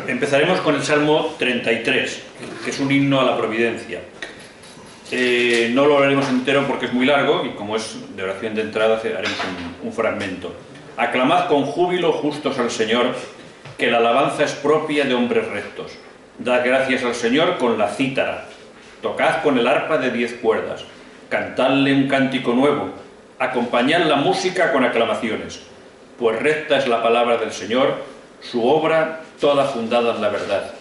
Empezaremos con el Salmo 33, que es un himno a la providencia. No lo haremos entero porque es muy largo y como es de oración de entrada haremos un fragmento. Aclamad con júbilo justos al Señor, que la alabanza es propia de hombres rectos. Dad gracias al Señor con la cítara, tocad con el arpa de 10 cuerdas, cantadle un cántico nuevo, acompañad la música con aclamaciones, pues recta es la palabra del Señor, su obra toda fundada en la verdad.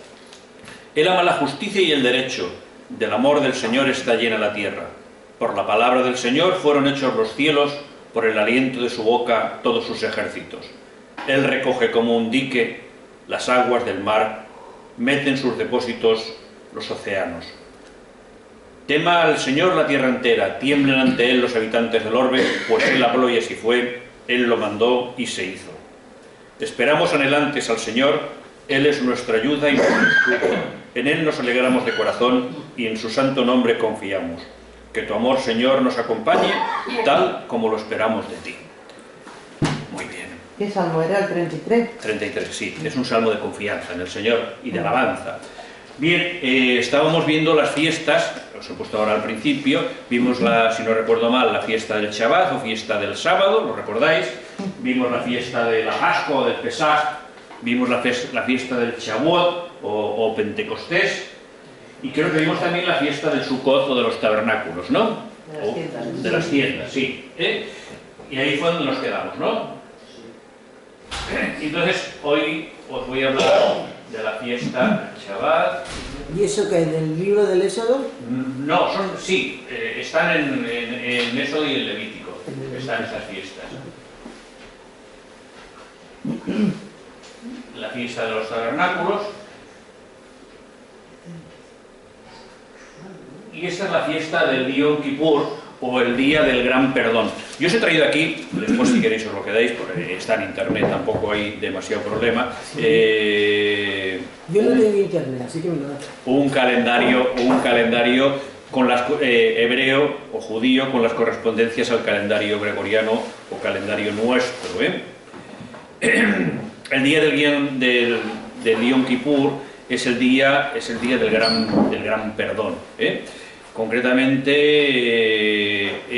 Él ama la justicia y el derecho, del amor del Señor está llena la tierra. Por la palabra del Señor fueron hechos los cielos, por el aliento de su boca todos sus ejércitos. Él recoge como un dique las aguas del mar, mete en sus depósitos los océanos. Tema al Señor la tierra entera, tiemblen ante Él los habitantes del orbe, pues Él habló y así fue, Él lo mandó y se hizo. Esperamos anhelantes al Señor, Él es nuestra ayuda y nuestro escudo. En Él nos alegramos de corazón y en su santo nombre confiamos. Que tu amor, Señor, nos acompañe tal como lo esperamos de ti. Muy bien. ¿Qué salmo era el 33? 33, sí. Es un salmo de confianza en el Señor y de alabanza. Bien, estábamos viendo las fiestas, os he puesto ahora al principio, vimos, si no recuerdo mal, la fiesta del Shabbat o fiesta del sábado, ¿lo recordáis? Vimos la fiesta de la Pascua o del Pesaj, vimos la fiesta del Shavuot o Pentecostés, y creo que vimos también la fiesta del Sukkot o de los tabernáculos, ¿no? De las tiendas, sí. Y ahí fue donde nos quedamos, ¿no? Entonces, hoy os voy a hablar de la fiesta del Shabbat. ¿Y eso qué? ¿Del libro del Éxodo? No, sí, están en Éxodo y en Levítico, están estas fiestas. La fiesta de los tabernáculos. Y esta es la fiesta del Yom Kippur, o el Día del Gran Perdón. Yo os he traído aquí, después si queréis os lo quedáis, porque está en internet, tampoco hay demasiado problema. Yo no tengo internet, así que me lo da. Un calendario con las, hebreo o judío con las correspondencias al calendario gregoriano o calendario nuestro. El día del Yom Kippur es el día del gran perdón. Concretamente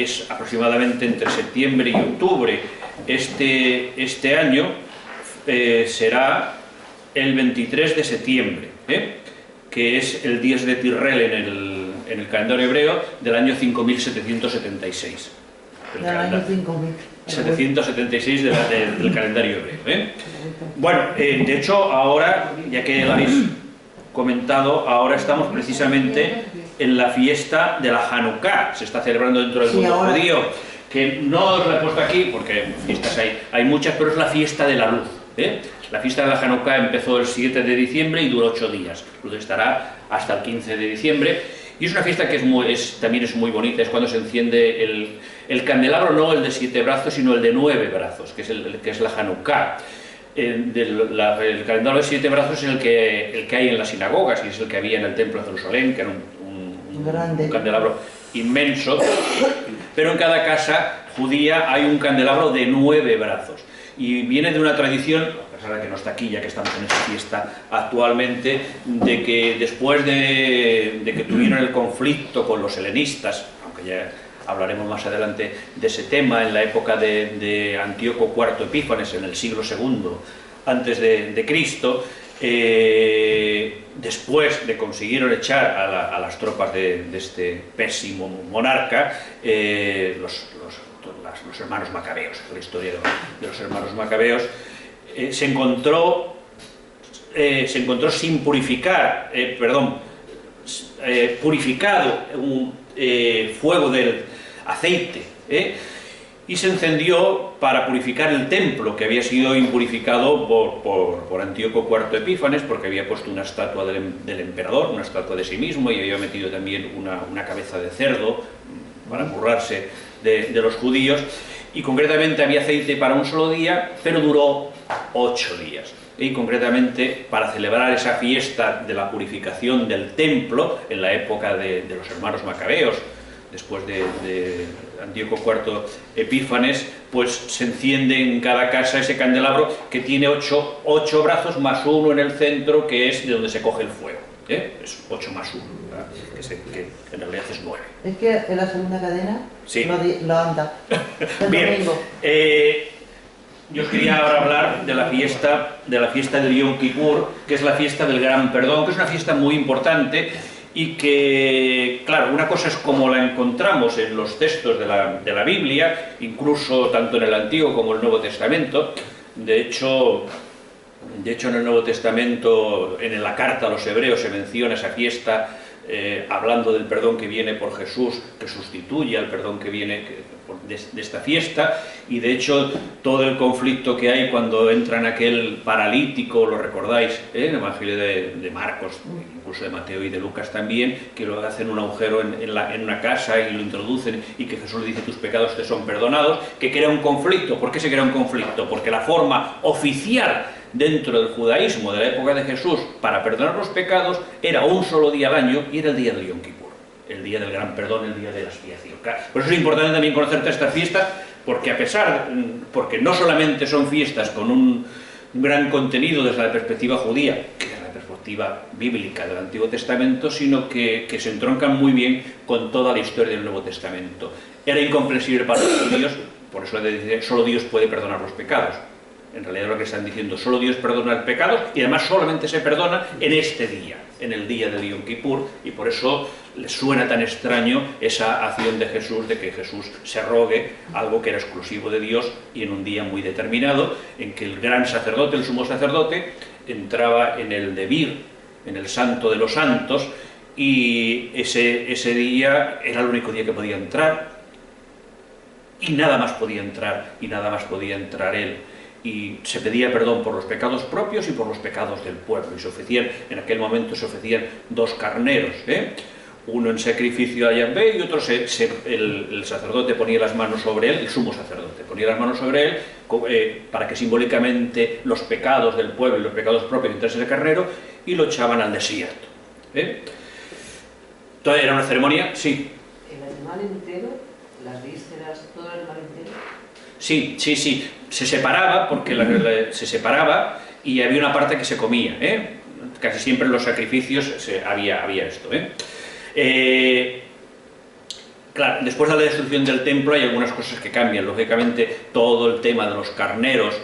es aproximadamente entre septiembre y octubre. Este año será el 23 de septiembre, que es el Dies de Tirrel en el calendario hebreo del año 5776. Del año 5000. 776 del calendario hebreo. Bueno, de hecho ahora, ya que lo habéis comentado, ahora estamos precisamente en la fiesta de la Hanukkah, se está celebrando dentro del mundo judío, que no os la he puesto aquí porque fiestas hay muchas, pero es la fiesta de la luz. La fiesta de la Hanukkah empezó el 7 de diciembre y duró 8 días, estará hasta el 15 de diciembre, y es una fiesta que también es muy bonita, es cuando se enciende el candelabro, no el de 7 brazos, sino el de 9 brazos, que es la Hanukkah. El calendario de 7 brazos es el que hay en las sinagogas y es el que había en el templo de Jerusalén, que era un candelabro inmenso, pero en cada casa judía hay un candelabro de 9 brazos y viene de una tradición, a pesar de que no está aquí ya que estamos en esa fiesta actualmente, de que después de que tuvieron el conflicto con los helenistas, aunque ya hablaremos más adelante de ese tema, en la época de Antíoco IV Epífanes, en el siglo II antes de Cristo, después de consiguieron echar a las tropas de este pésimo monarca, los hermanos macabeos, la historia de los hermanos macabeos, se encontró sin purificar, purificado un fuego del aceite, y se encendió para purificar el templo que había sido impurificado por Antíoco IV Epífanes, porque había puesto una estatua del emperador, una estatua de sí mismo, y había metido también una cabeza de cerdo para burlarse de los judíos, y concretamente había aceite para un solo día, pero duró 8 días. Y concretamente para celebrar esa fiesta de la purificación del templo en la época de los hermanos macabeos, después de Antíoco IV Epífanes, pues se enciende en cada casa ese candelabro que tiene ocho brazos más uno en el centro, que es de donde se coge el fuego. Es 8 más 1, que en realidad es 9. Es que en la segunda cadena Sí. lo anda. El Bien, domingo. yo quería ahora hablar de la fiesta del Yom Kippur, que es la fiesta del Gran Perdón, que es una fiesta muy importante y que, claro, una cosa es como la encontramos en los textos de la Biblia, incluso tanto en el Antiguo como en el Nuevo Testamento. De hecho, en el Nuevo Testamento, en la carta a los hebreos, se menciona esa fiesta hablando del perdón que viene por Jesús, que sustituye al perdón que viene de esta fiesta, y de hecho todo el conflicto que hay cuando entra en aquel paralítico, lo recordáis, en el Evangelio de Marcos, incluso de Mateo y de Lucas también, que lo hacen un agujero en una casa y lo introducen, y que Jesús le dice: tus pecados te son perdonados, que crea un conflicto. ¿Por qué se crea un conflicto? Porque la forma oficial dentro del judaísmo de la época de Jesús para perdonar los pecados era un solo día al año, y era el día del Yom Kippur, el día del gran perdón, el día de la expiación. Por eso es importante también conocerte estas fiestas, porque no solamente son fiestas con un gran contenido desde la perspectiva judía, que es la perspectiva bíblica del Antiguo Testamento, sino que se entroncan muy bien con toda la historia del Nuevo Testamento. Era incomprensible para los judíos, por eso le dicen: solo Dios puede perdonar los pecados. En realidad lo que están diciendo: solo Dios perdona el pecado, y además solamente se perdona en este día, en el día del Yom Kippur, y por eso les suena tan extraño esa acción de Jesús, de que Jesús se rogue algo que era exclusivo de Dios, y en un día muy determinado, en que el gran sacerdote, el sumo sacerdote, entraba en el Debir, en el Santo de los Santos, y ese día era el único día que podía entrar, y nada más podía entrar, y nada más podía entrar él. Y se pedía perdón por los pecados propios y por los pecados del pueblo, y en aquel momento se ofrecían 2 carneros, uno en sacrificio a Yahvé, y otro el sacerdote ponía las manos sobre él, el sumo sacerdote ponía las manos sobre él, para que simbólicamente los pecados del pueblo y los pecados propios entrasen en el carnero, y lo echaban al desierto. Entonces era una ceremonia, sí. ¿El animal entero, las vísceras, todo el animal entero? Sí, se separaba, se separaba, y había una parte que se comía, Casi siempre en los sacrificios había esto, Claro, después de la destrucción del templo hay algunas cosas que cambian. Lógicamente, todo el tema de los carneros,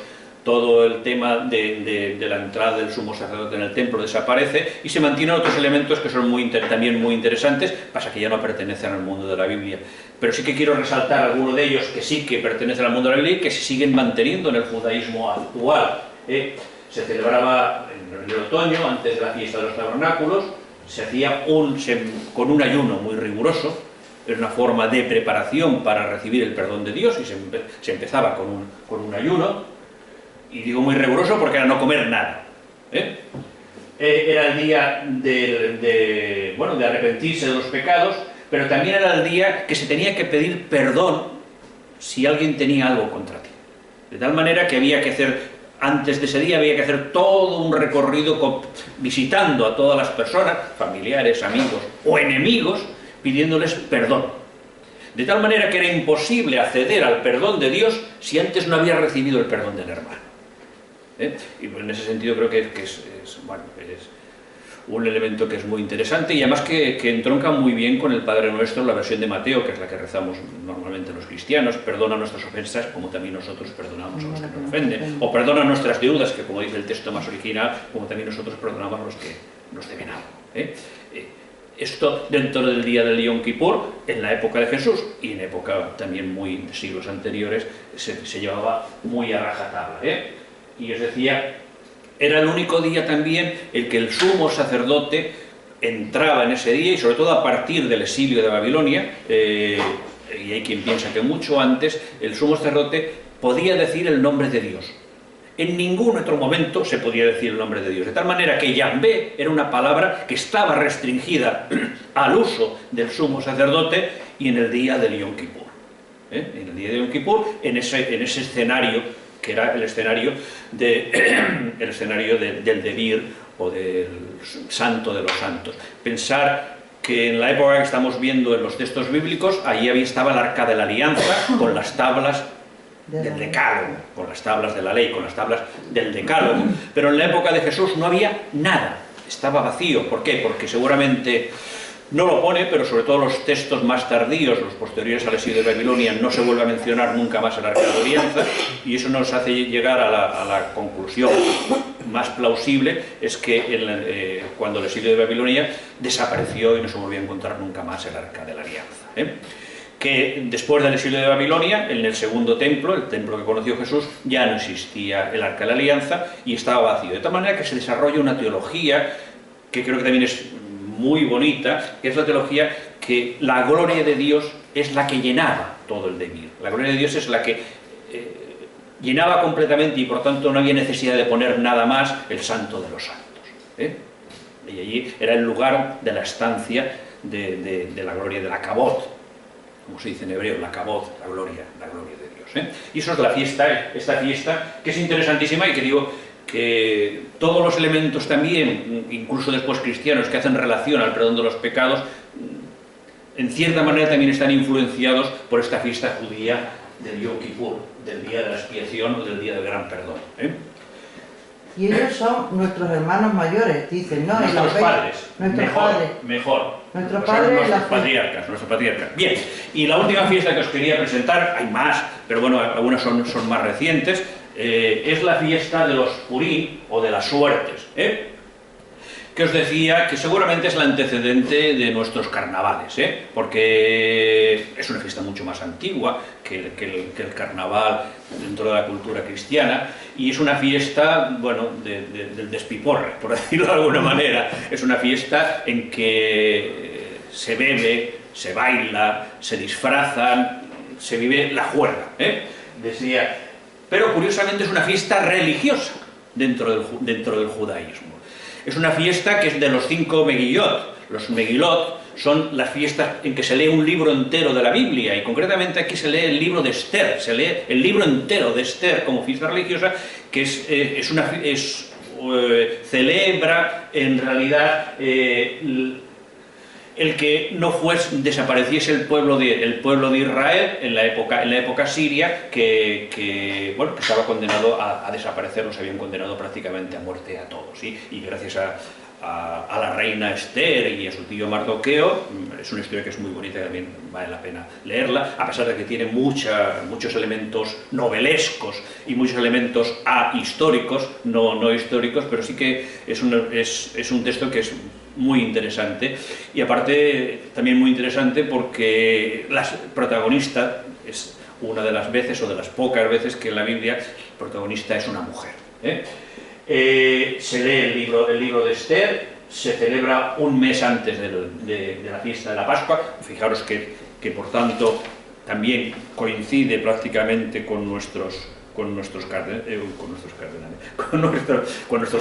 todo el tema de la entrada del sumo sacerdote en el templo desaparece, y se mantienen otros elementos que son también muy interesantes. Pasa que ya no pertenecen al mundo de la Biblia, pero sí que quiero resaltar algunos de ellos que sí que pertenecen al mundo de la Biblia y que se siguen manteniendo en el judaísmo actual. Se celebraba en el otoño, antes de la fiesta de los tabernáculos, se hacía con un ayuno muy riguroso. Es una forma de preparación para recibir el perdón de Dios, y se empezaba con un ayuno. Y digo muy riguroso porque era no comer nada. Era el día de arrepentirse de los pecados, pero también era el día que se tenía que pedir perdón si alguien tenía algo contra ti. De tal manera que había que hacer, antes de ese día había que hacer todo un recorrido visitando a todas las personas, familiares, amigos o enemigos, pidiéndoles perdón. De tal manera que era imposible acceder al perdón de Dios si antes no había recibido el perdón del hermano. Y en ese sentido creo que es un elemento que es muy interesante, y además que entronca muy bien con el Padre Nuestro, la versión de Mateo, que es la que rezamos normalmente los cristianos: perdona nuestras ofensas como también nosotros perdonamos a los que nos ofenden, o perdona nuestras deudas, que como dice el texto más original, como también nosotros perdonamos a los que nos deben algo. Esto dentro del día del Yom Kippur, en la época de Jesús, y en época también muy de siglos anteriores, se llevaba muy a rajatabla. Y os decía, era el único día también el que el sumo sacerdote entraba en ese día, y sobre todo a partir del exilio de Babilonia, y hay quien piensa que mucho antes, el sumo sacerdote podía decir el nombre de Dios. En ningún otro momento se podía decir el nombre de Dios, de tal manera que Yahvé era una palabra que estaba restringida al uso del sumo sacerdote, y en el día del Yom Kippur. En el día de Yom Kippur, en ese escenario que era el escenario del Debir, o del Santo de los Santos. Pensar que en la época que estamos viendo en los textos bíblicos, allí estaba el Arca de la Alianza con las tablas del Decálogo, con las tablas de la ley, con las tablas del Decálogo, pero en la época de Jesús no había nada, estaba vacío. ¿Por qué? Porque seguramente no lo pone, pero sobre todo los textos más tardíos, los posteriores al exilio de Babilonia, no se vuelve a mencionar nunca más el Arca de la Alianza, y eso nos hace llegar a la conclusión más plausible, es que cuando el exilio de Babilonia desapareció y no se volvió a encontrar nunca más el Arca de la Alianza. Que después del exilio de Babilonia, en el segundo templo, el templo que conoció Jesús, ya no existía el Arca de la Alianza y estaba vacío. De tal manera que se desarrolla una teología que creo que también es muy bonita, que es la teología que la gloria de Dios es la que llenaba todo el devenir. La gloria de Dios es la que llenaba completamente y por tanto no había necesidad de poner nada más el santo de los santos. Y allí era el lugar de la estancia de la gloria, de la cabot, como se dice en hebreo, la cabot, la gloria de Dios. Y eso es la fiesta, esta fiesta, que es interesantísima y que digo que todos los elementos también, incluso después cristianos, que hacen relación al perdón de los pecados, en cierta manera también están influenciados por esta fiesta judía del Yom Kippur, del día de la expiación o del día del gran perdón. Y ellos son nuestros hermanos mayores, dicen, ¿no? Nuestros padres, nuestros padres. Mejor. Nuestros Son padres, nuestros patriarcas. Bien, y la última fiesta que os quería presentar, hay más, pero bueno, algunas son más recientes, es la fiesta de los Purim, o de las suertes, que os decía que seguramente es el antecedente de nuestros carnavales, porque es una fiesta mucho más antigua que el carnaval dentro de la cultura cristiana, y es una fiesta, bueno, del despiporre, por decirlo de alguna manera. Es una fiesta en que se bebe, se baila, se disfrazan, se vive la juerga, decía. Pero curiosamente es una fiesta religiosa dentro del judaísmo. Es una fiesta que es de los 5 Megillot. Los Megillot son las fiestas en que se lee un libro entero de la Biblia, y concretamente aquí se lee el libro de Esther, se lee el libro entero de Esther como fiesta religiosa, que celebra en realidad el que no desapareciese el pueblo de Israel en la época siria, que estaba condenado a desaparecer, los habían condenado prácticamente a muerte a todos, y gracias a la reina Esther y a su tío Mardoqueo, es una historia que es muy bonita y también vale la pena leerla, a pesar de que tiene muchos elementos novelescos y muchos elementos ahistóricos, no históricos, pero sí que es un texto que es muy interesante, y aparte también muy interesante porque la protagonista es una de las veces, o de las pocas veces, que en la Biblia el protagonista es una mujer. Se lee el libro de Esther, se celebra un mes antes de la fiesta de la Pascua. Fijaros que por tanto también coincide prácticamente con nuestros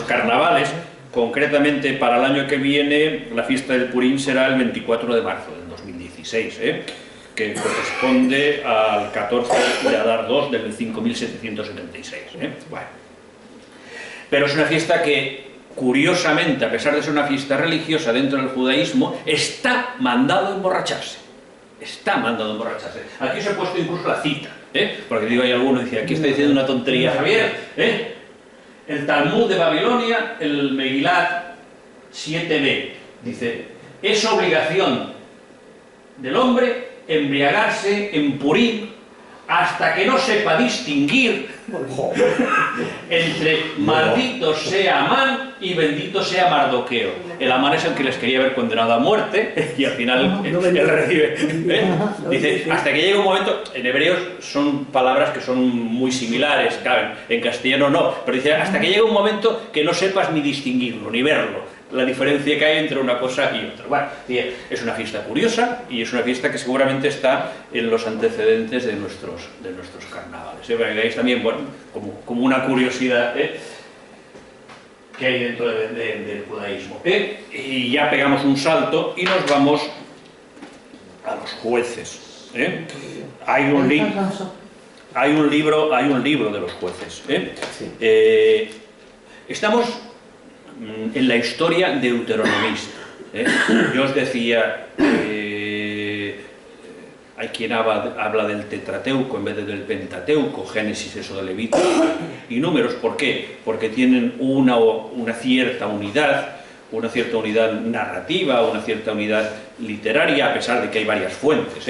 carnavales. Concretamente, para el año que viene, la fiesta del Purim será el 24 de marzo del 2016, que corresponde al 14 de Adar II del 5776. Bueno. Pero es una fiesta que, curiosamente, a pesar de ser una fiesta religiosa dentro del judaísmo, está mandado a emborracharse. Aquí os he puesto incluso la cita, porque digo, hay alguno que dice, aquí está diciendo una tontería Javier, El Talmud de Babilonia, el Megilat 7b, dice: es obligación del hombre embriagarse en Purim hasta que no sepa distinguir entre maldito sea Amán y bendito sea Mardoqueo. El Amán es el que les quería haber condenado a muerte y al final él recibe. Dice, hasta que llega un momento, en hebreo son palabras que son muy similares, claro, en castellano no, pero dice, hasta que llega un momento que no sepas ni distinguirlo, ni verlo, la diferencia que hay entre una cosa y otra. Bueno, es una fiesta curiosa y es una fiesta que seguramente está en los antecedentes de nuestros carnavales. Para que veáis también, bueno, como una curiosidad que hay dentro del judaísmo. Y ya pegamos un salto y nos vamos a los jueces. Hay un libro de los jueces. Estamos en la historia deuteronomista. Yo os decía, hay quien habla del Tetrateuco en vez del Pentateuco, Génesis, Éxodo, Levítico y Números. ¿Por qué? Porque tienen una cierta unidad narrativa, una cierta unidad literaria, a pesar de que hay varias fuentes,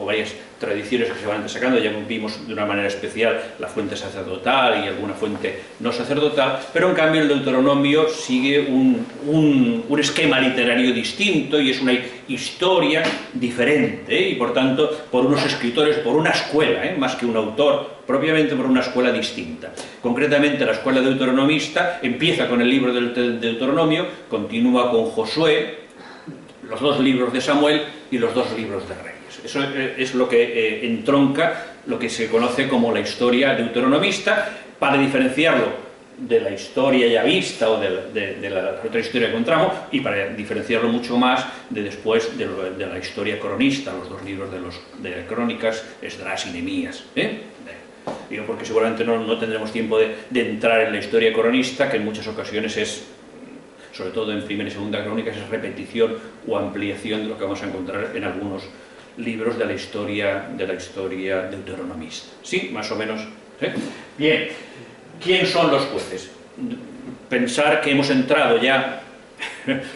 o varias tradiciones que se van sacando. Ya vimos de una manera especial la fuente sacerdotal y alguna fuente no sacerdotal, pero en cambio el Deuteronomio sigue un esquema literario distinto y es una historia diferente, y por tanto por unos escritores, por una escuela, más que un autor, propiamente por una escuela distinta. Concretamente la escuela deuteronomista empieza con el libro del Deuteronomio, continúa con Josué, los 2 libros de Samuel y los 2 libros de Reyes. Eso es lo que entronca lo que se conoce como la historia deuteronomista, para diferenciarlo de la historia ya vista o de la otra historia que encontramos, y para diferenciarlo mucho más de después de la historia cronista, los 2 libros de Crónicas, Esdras y Nehemías. Digo porque seguramente no tendremos tiempo de entrar en la historia cronista, que en muchas ocasiones es, sobre todo en primera y segunda crónicas, es repetición o ampliación de lo que vamos a encontrar en algunos libros de la historia deuteronomista. ¿Sí? Más o menos. Bien. ¿Quién son los jueces? Pensar que hemos entrado ya,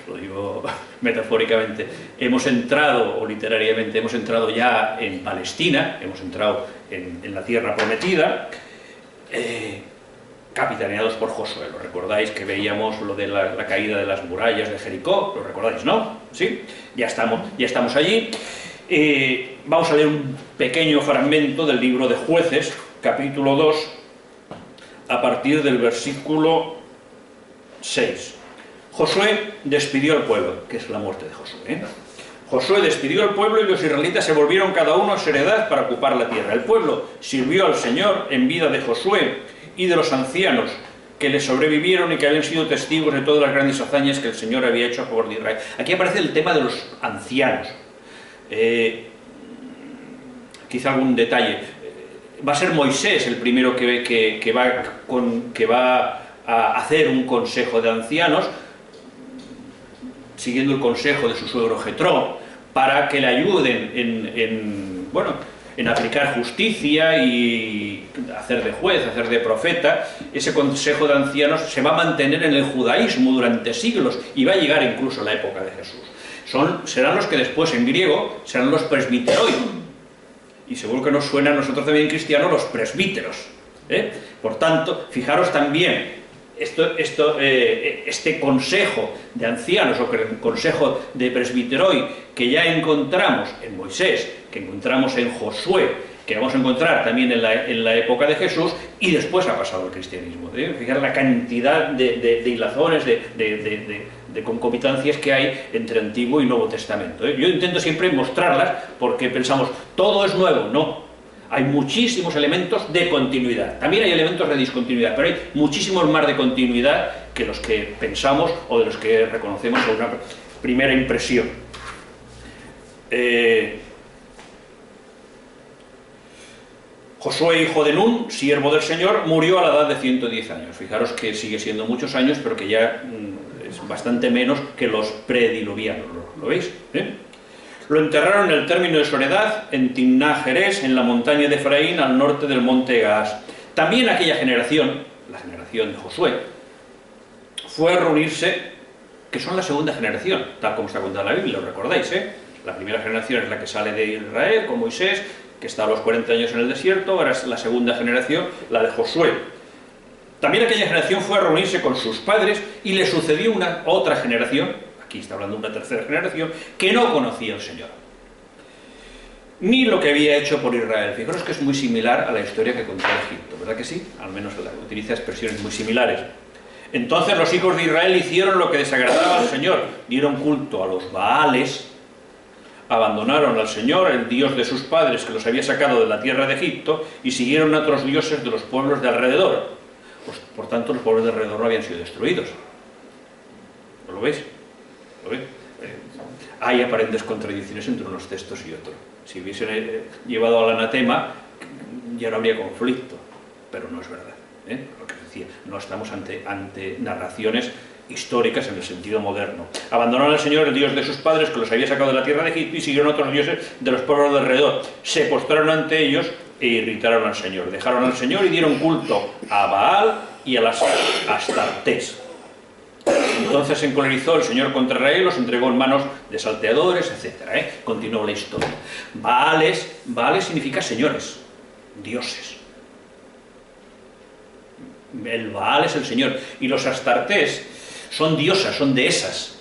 lo digo metafóricamente, hemos entrado, o literariamente, hemos entrado ya en Palestina, hemos entrado en la tierra prometida, capitaneados por Josué. ¿Lo recordáis que veíamos lo de la caída de las murallas de Jericó? ¿Lo recordáis, no? ¿Sí? Ya estamos allí. Vamos a leer un pequeño fragmento del libro de Jueces, capítulo 2, a partir del versículo 6. Josué despidió al pueblo, que es la muerte de Josué. Josué despidió al pueblo y los israelitas se volvieron cada uno a su heredad para ocupar la tierra. El pueblo sirvió al Señor en vida de Josué y de los ancianos que le sobrevivieron y que habían sido testigos de todas las grandes hazañas que el Señor había hecho a favor de Israel. Aquí aparece el tema de los ancianos. Quizá algún detalle. Va a ser Moisés el primero que va a hacer un consejo de ancianos, siguiendo el consejo de su suegro Jetró, para que le ayuden en aplicar justicia y hacer de juez, hacer de profeta. Ese consejo de ancianos se va a mantener en el judaísmo durante siglos y va a llegar incluso a la época de Jesús. Serán los que después en griego serán los presbiteroi, y seguro que nos suena a nosotros también cristianos los presbíteros. Por tanto, fijaros también, este consejo de ancianos o consejo de presbiteroi que ya encontramos en Moisés, que encontramos en Josué, que vamos a encontrar también en la época de Jesús, y después ha pasado el cristianismo. Fijaros la cantidad de hilazones, de concomitancias que hay entre Antiguo y Nuevo Testamento. Yo intento siempre mostrarlas porque pensamos, todo es nuevo. No, hay muchísimos elementos de continuidad. También hay elementos de discontinuidad, pero hay muchísimos más de continuidad que los que pensamos o de los que reconocemos a una primera impresión. Josué, hijo de Nun, siervo del Señor, murió a la edad de 110 años. Fijaros que sigue siendo muchos años, pero que ya es bastante menos que los prediluvianos. ¿Lo veis? Lo enterraron en el término de su heredad, en Timná Jerez, en la montaña de Efraín, al norte del monte Gaas. También aquella generación, la generación de Josué, fue a reunirse, que son la segunda generación, tal como está contada en la Biblia, lo recordáis, La primera generación es la que sale de Israel con Moisés, que está a los 40 años en el desierto. Ahora es la segunda generación, la de Josué. También aquella generación fue a reunirse con sus padres y le sucedió otra generación, aquí está hablando de una tercera generación, que no conocía al Señor, ni lo que había hecho por Israel. Fijaros que es muy similar a la historia que contó Egipto, ¿verdad que sí? Al menos utiliza expresiones muy similares. Entonces los hijos de Israel hicieron lo que desagradaba al Señor, dieron culto a los Baales, abandonaron al Señor, el Dios de sus padres que los había sacado de la tierra de Egipto, y siguieron a otros dioses de los pueblos de alrededor. Pues, por tanto, los pueblos de alrededor no habían sido destruidos. ¿Lo veis? ¿Lo veis? Hay aparentes contradicciones entre unos textos y otros. Si hubiesen llevado al anatema, ya no habría conflicto, pero no es verdad. Lo que decía, no estamos ante narraciones históricas en el sentido moderno. Abandonaron al Señor, el Dios de sus padres, que los había sacado de la tierra de Egipto, y siguieron otros dioses de los pueblos de alrededor. Se postraron ante ellos e irritaron al Señor. Dejaron al Señor y dieron culto a Baal y a las Astartés. Entonces se encolerizó el Señor contra Israel, los entregó en manos de salteadores, etc. Continuó la historia. Baales significa señores, dioses. El Baal es el Señor. Y los Astartés son diosas, son dehesas,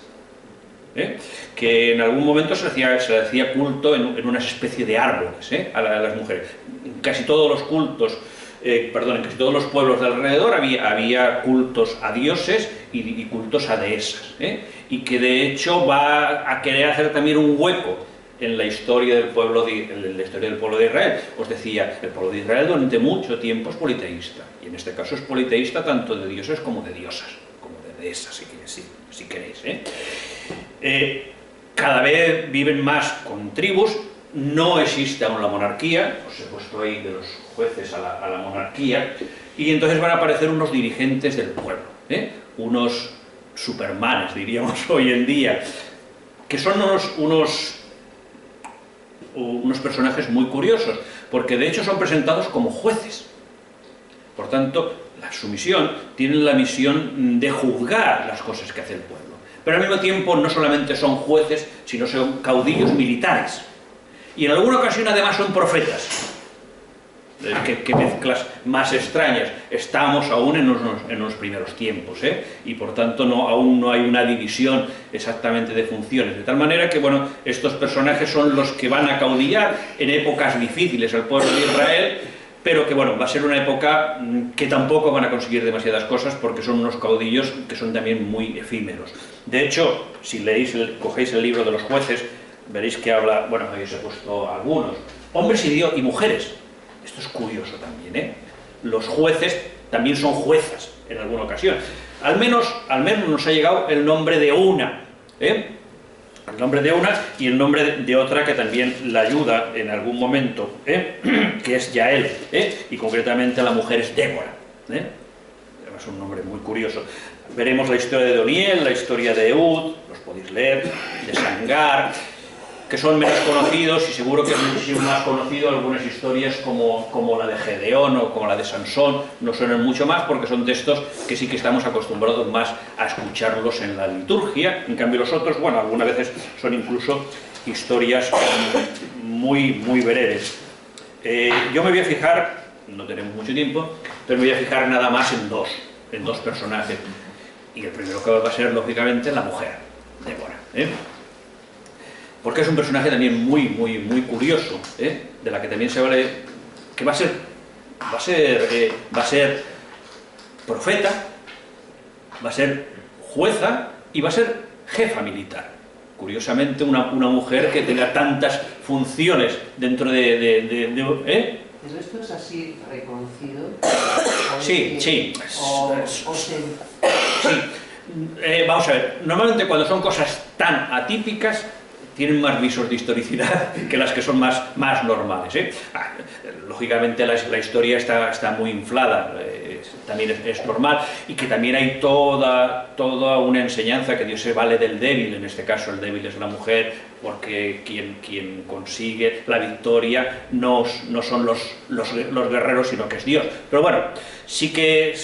que en algún momento se le hacía culto en una especie de árboles a las mujeres. En casi todos los cultos, en casi todos los pueblos de alrededor había cultos a dioses y cultos a dehesas, y que de hecho va a querer hacer también un hueco en la historia del pueblo de Israel. Os decía, el pueblo de Israel durante mucho tiempo es politeísta, y en este caso es politeísta tanto de dioses como de diosas, como de dehesas, si queréis. Cada vez viven más con tribus, no existe aún la monarquía, os he puesto ahí de los jueces a la monarquía, y entonces van a aparecer unos dirigentes del pueblo, unos supermanes, diríamos hoy en día, que son unos personajes muy curiosos, porque de hecho son presentados como jueces. Por tanto, su misión, tienen la misión de juzgar las cosas que hace el pueblo. Pero al mismo tiempo no solamente son jueces, sino son caudillos militares. Y en alguna ocasión además son profetas. Qué mezclas más extrañas. Estamos aún en unos primeros tiempos, y por tanto aún no hay una división exactamente de funciones, de tal manera que bueno, estos personajes son los que van a caudillar en épocas difíciles al pueblo de Israel, pero que bueno, va a ser una época que tampoco van a conseguir demasiadas cosas, porque son unos caudillos que son también muy efímeros. De hecho, si cogéis el libro de los jueces, veréis que habla, bueno, ahí os he puesto algunos, hombres y mujeres. Esto es curioso también, Los jueces también son juezas en alguna ocasión. Al menos nos ha llegado el nombre de una, El nombre de una y el nombre de otra que también la ayuda en algún momento, que es Yael, y concretamente la mujer es Débora, Es un nombre muy curioso. Veremos la historia de Doniel, la historia de Ehud, los podéis leer, de Sangar, que son menos conocidos, y seguro que es muchísimo más conocido algunas historias como la de Gedeón o como la de Sansón, no suenan mucho más porque son textos que sí que estamos acostumbrados más a escucharlos en la liturgia. En cambio los otros, bueno, algunas veces son incluso historias muy breves. Yo me voy a fijar, no tenemos mucho tiempo, pero me voy a fijar nada más en dos personajes, y el primero que va a ser lógicamente la mujer, Débora, porque es un personaje también muy curioso, de la que también se vale, que va a ser profeta, va a ser jueza y va a ser jefa militar. Curiosamente, una mujer que tenga tantas funciones dentro ¿Pero esto es así reconocido? Sí. Vamos a ver, normalmente cuando son cosas tan atípicas, tienen más visos de historicidad que las que son más normales, Lógicamente la historia está muy inflada, también es normal, y que también hay toda una enseñanza que Dios se vale del débil. En este caso el débil es la mujer, porque quien consigue la victoria no son los guerreros, sino que es Dios. Pero bueno, sí que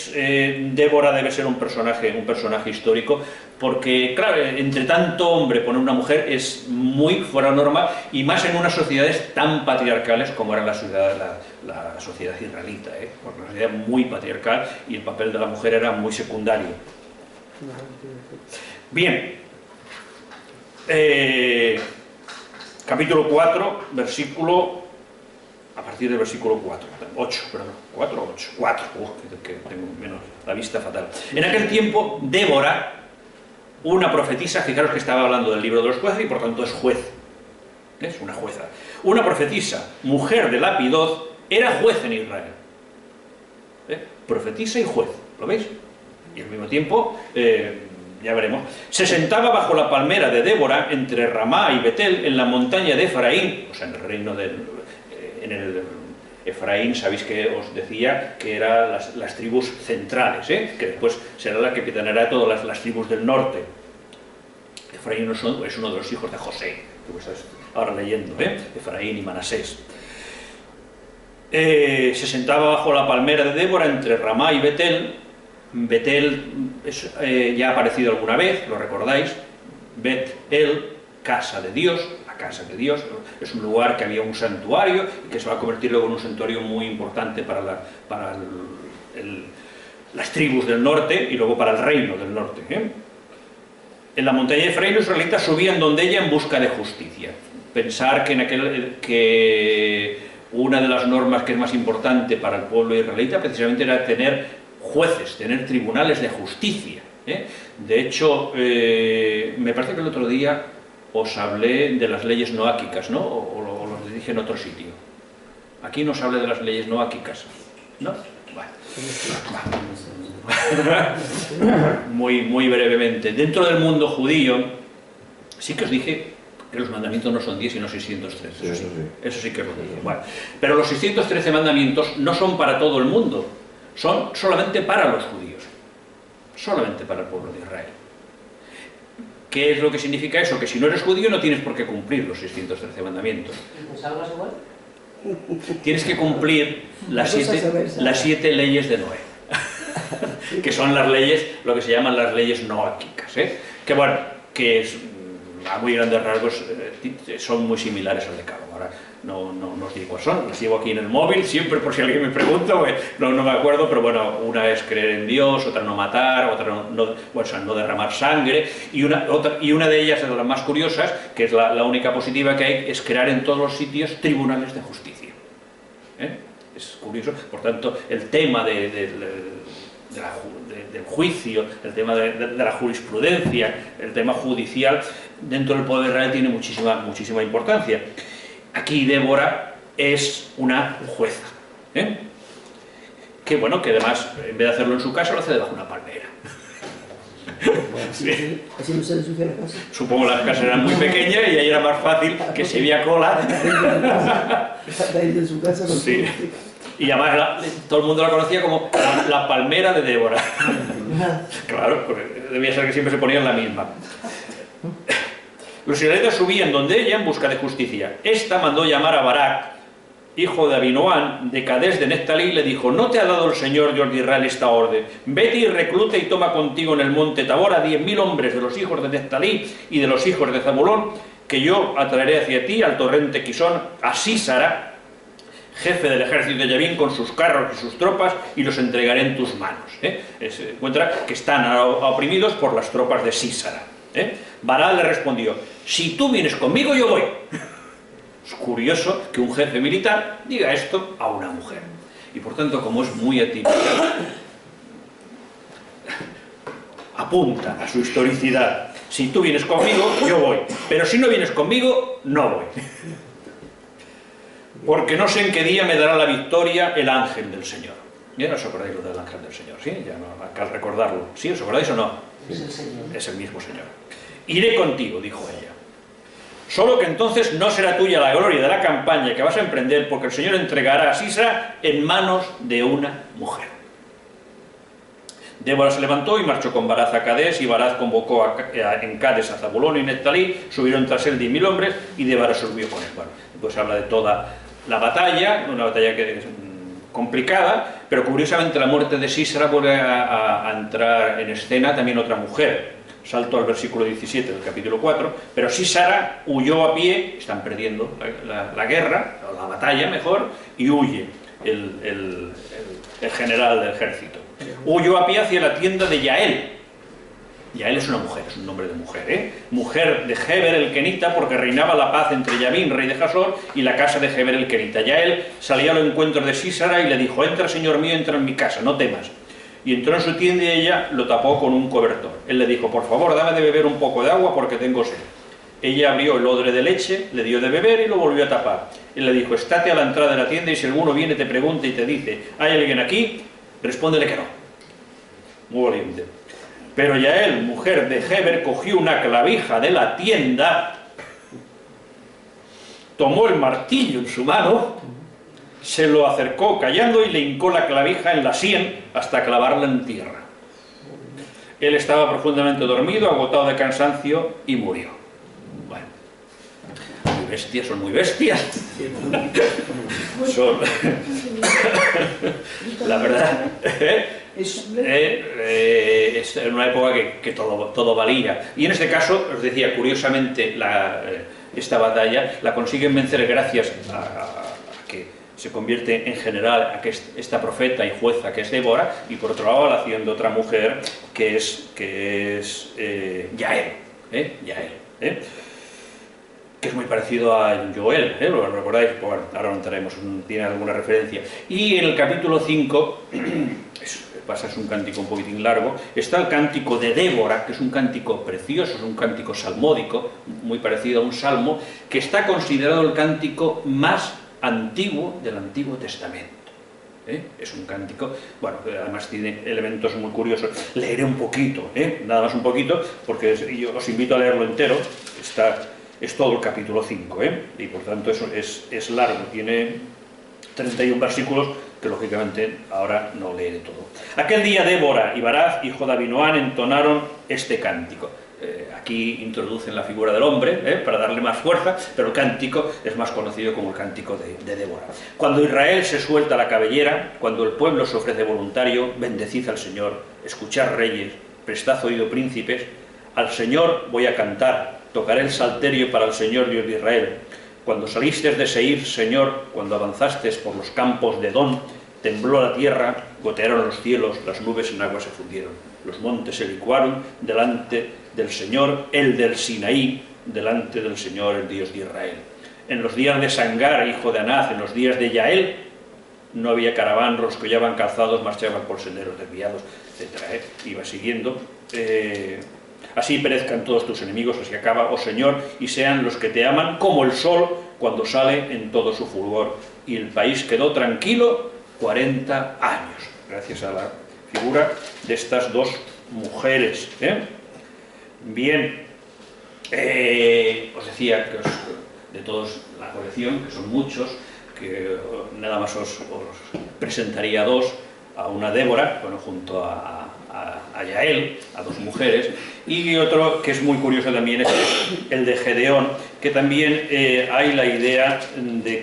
Débora debe ser un personaje histórico, porque claro, entre tanto hombre poner una mujer es muy fuera de norma, y más en unas sociedades tan patriarcales como era la sociedad israelita, porque una sociedad muy patriarcal, y el papel de la mujer era muy secundario. Bien, capítulo 4, a partir del versículo 4, que tengo menos la vista fatal. En aquel tiempo, Débora, una profetisa, fijaros que estaba hablando del libro de los jueces y por tanto es juez, es una jueza. Una profetisa, mujer de Lapidoth, era juez en Israel. Profetisa y juez, ¿lo veis? Y al mismo tiempo, ya veremos, se sentaba bajo la palmera de Débora entre Ramá y Betel, en la montaña de Efraín, o sea, en el reino Efraín, sabéis que os decía que eran las tribus centrales, que después será la que capitaneará todas las tribus del norte. Efraín es uno de los hijos de José, que estás ahora leyendo, Efraín y Manasés. Se sentaba bajo la palmera de Débora entre Ramá y Betel. Betel ya ha aparecido alguna vez, lo recordáis. Betel, casa de Dios, la casa de Dios, es un lugar que había un santuario y que se va a convertir luego en un santuario muy importante para las tribus del norte y luego para el reino del norte. En la montaña de Efraín los israelitas subían donde ella en busca de justicia. Pensar que una de las normas que es más importante para el pueblo israelita precisamente era tener jueces, tener tribunales de justicia. De hecho, me parece que el otro día os hablé de las leyes noáquicas, ¿no? O lo dije en otro sitio. Aquí no os hablé de las leyes noáquicas, ¿no? Bueno. Muy brevemente. Dentro del mundo judío, sí que os dije que los mandamientos no son 10 sino 613. Eso sí que os lo dije. Bueno, pero los 613 mandamientos no son para todo el mundo, son solamente para los judíos, solamente para el pueblo de Israel. ¿Qué es lo que significa eso? Que si no eres judío no tienes por qué cumplir los 613 mandamientos. ¿Te salgas igual? Tienes que cumplir las 7 leyes de Noé, que son las leyes, lo que se llaman las leyes noáquicas, que bueno, que es, a muy grandes rasgos son muy similares al Decálogo. Ahora no os digo cuáles son, las llevo aquí en el móvil, siempre por si alguien me pregunta, no me acuerdo, pero bueno, una es creer en Dios, otra no matar, otra no derramar sangre, y una de ellas, de las más curiosas, que es la única positiva que hay, es crear en todos los sitios tribunales de justicia. Es curioso, por tanto, el tema del juicio, el tema de la jurisprudencia, el tema judicial, dentro del pueblo de Israel tiene muchísima importancia. Aquí Débora es una jueza, que bueno, que además, en vez de hacerlo en su casa, lo hace debajo de una palmera. Sí. Así no se le ensucia la casa. Supongo que las casas eran muy pequeñas y ahí era más fácil que si había cola. De su casa con Sí. Y además todo el mundo la conocía como la palmera de Débora. Claro, porque debía ser que siempre se ponían la misma. Los israelitas subían donde ella en busca de justicia. Esta mandó llamar a Barak, hijo de Abinoam, de Cadés de Neftalí, y le dijo: ¿no te ha dado el Señor Dios de Israel esta orden? Vete y recluta y toma contigo en el monte Tabor a 10.000 hombres de los hijos de Neftalí y de los hijos de Zabulón, que yo atraeré hacia ti al torrente Quisón, a Sísara, jefe del ejército de Yabín, con sus carros y sus tropas, y los entregaré en tus manos. Se encuentra que están oprimidos por las tropas de Sísara. Barak le respondió: si tú vienes conmigo, yo voy. Es curioso que un jefe militar diga esto a una mujer. Y por tanto, como es muy atípica, apunta a su historicidad. Si tú vienes conmigo, yo voy. Pero si no vienes conmigo, no voy. Porque no sé en qué día me dará la victoria el ángel del Señor. ¿Ya no os acordáis lo del ángel del Señor? ¿Sí? Ya no, acá al recordarlo. ¿Sí? ¿Os acordáis o no? Es el Señor. Es el mismo Señor. Iré contigo, dijo ella. Solo que entonces no será tuya la gloria de la campaña que vas a emprender, porque el Señor entregará a Sísara en manos de una mujer. Débora se levantó y marchó con Barak a Cadés, y Barak convocó en Cadés a Zabulón y Neftalí, subieron tras él 10.000 hombres, y Débora se subió con él. Bueno, pues habla de toda la batalla, una batalla que es complicada, pero curiosamente la muerte de Sísara vuelve a entrar en escena también otra mujer. Salto al versículo 17 del capítulo 4, pero Sísara huyó a pie, están perdiendo la guerra, o la batalla mejor, y huye el general del ejército. Huyó a pie hacia la tienda de Yael. Yael es una mujer, es un nombre de mujer, mujer de Heber el Kenita, porque reinaba la paz entre Yabín, rey de Jasor, y la casa de Heber el Kenita. Yael salía al encuentro de Sísara y le dijo: entra, señor mío, entra en mi casa, no temas. Y entró en su tienda y ella lo tapó con un cobertor. Él le dijo: por favor, dame de beber un poco de agua porque tengo sed. Ella abrió el odre de leche, le dio de beber y lo volvió a tapar. Él le dijo: estate a la entrada de la tienda y si alguno viene te pregunta y te dice: ¿hay alguien aquí?, respóndele que no. Muy valiente. Pero Yael, mujer de Heber, cogió una clavija de la tienda, tomó el martillo en su mano se lo acercó callando y le hincó la clavija en la sien hasta clavarla en tierra. Él estaba profundamente dormido, agotado de cansancio y murió. Bueno, muy bestias, son muy bestias. Son... La verdad, es en una época que todo valía. Y en este caso, os decía, curiosamente, esta batalla la consiguen vencer gracias a que se convierte en general a que esta profeta y jueza que es Débora, y por otro lado a la acción de otra mujer que es Yael, que es muy parecido a Joel, ¿lo recordáis? Bueno, ahora lo entraremos, tiene alguna referencia. Y en el capítulo 5, es un cántico un poquitín largo, está el cántico de Débora, que es un cántico precioso, es un cántico salmódico, muy parecido a un salmo, que está considerado el cántico más antiguo del Antiguo Testamento. Es un cántico, bueno, además tiene elementos muy curiosos. Leeré un poquito, nada más un poquito, porque yo os invito a leerlo entero. Es todo el capítulo 5, y por tanto eso es largo, tiene 31 versículos que lógicamente ahora no leeré todo. Aquel día Débora y Barak, hijo de Abinoam, entonaron este cántico. Aquí introducen la figura del hombre para darle más fuerza, pero el cántico es más conocido como el cántico de Débora. Cuando Israel se suelta la cabellera, cuando el pueblo se ofrece voluntario, bendecid al Señor, escuchad reyes, prestad oído príncipes, al Señor voy a cantar, tocaré el salterio para el Señor Dios de Israel. Cuando salistes de Seir, Señor, cuando avanzastes por los campos de Edom, tembló la tierra, gotearon los cielos, las nubes en agua se fundieron. Los montes se licuaron delante del Señor, el del Sinaí, delante del Señor, el Dios de Israel. En los días de Sangar, hijo de Anaz, en los días de Yael, no había caraván, roscollaban calzados, marchaban por senderos desviados, etc. Iba siguiendo. Así perezcan todos tus enemigos, así acaba, oh Señor, y sean los que te aman como el sol cuando sale en todo su fulgor. Y el país quedó tranquilo 40 años, gracias a la figura de estas dos mujeres. Bien, os decía que de todos la colección, que son muchos, que nada más os presentaría dos, a una Débora, bueno, junto a Yael, a dos mujeres, y otro que es muy curioso también es el de Gedeón, que también hay la idea de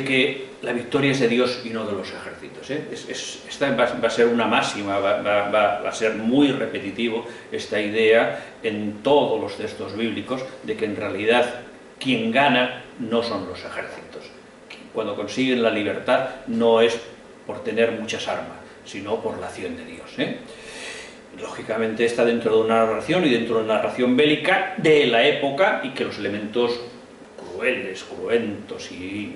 que la victoria es de Dios y no de los ejércitos. Esta va a ser una máxima, va a ser muy repetitivo esta idea en todos los textos bíblicos de que en realidad quien gana no son los ejércitos. Cuando consiguen la libertad no es por tener muchas armas, sino por la acción de Dios. Lógicamente está dentro de una narración y dentro de una narración bélica de la época, y que los elementos crueles, cruentos y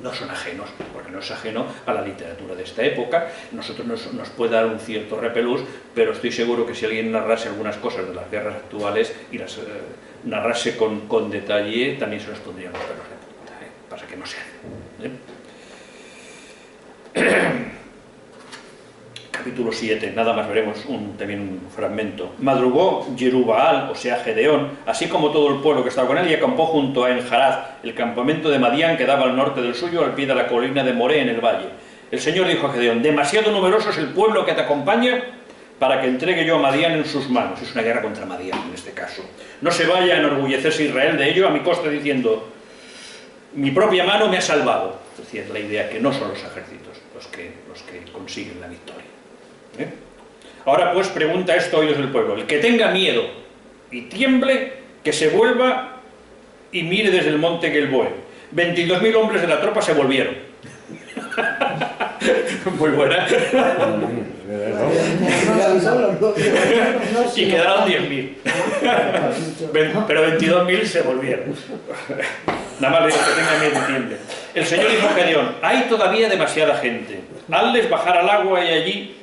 no son ajenos, porque no es ajeno a la literatura de esta época. Nosotros nos puede dar un cierto repelús, pero estoy seguro que si alguien narrase algunas cosas de las guerras actuales y las narrase con detalle, también se nos pondrían los pelos de punta. Pasa que no se hace. Capítulo 7, nada más veremos también un fragmento. Madrugó Jerubbaal, o sea Gedeón, así como todo el pueblo que estaba con él, y acampó junto a En-Jarad, el campamento de Madián que daba al norte del suyo, al pie de la colina de Moré en el valle. El Señor dijo a Gedeón: demasiado numeroso es el pueblo que te acompaña para que entregue yo a Madián en sus manos. Es una guerra contra Madián en este caso. No se vaya a enorgullecerse Israel de ello a mi costa diciendo: mi propia mano me ha salvado. Es decir, la idea que no son los ejércitos los que consiguen la victoria. Ahora pues pregunta esto, oídos del pueblo: el que tenga miedo y tiemble, que se vuelva y mire desde el monte Gilboa. 22.000 hombres de la tropa se volvieron. Muy buena. Y quedaron 10.000. Pero 22.000 se volvieron. Nada más le digo que tenga miedo y tiemble. El Señor dijo a Gedeón: hay todavía demasiada gente. Hazles bajar al agua y allí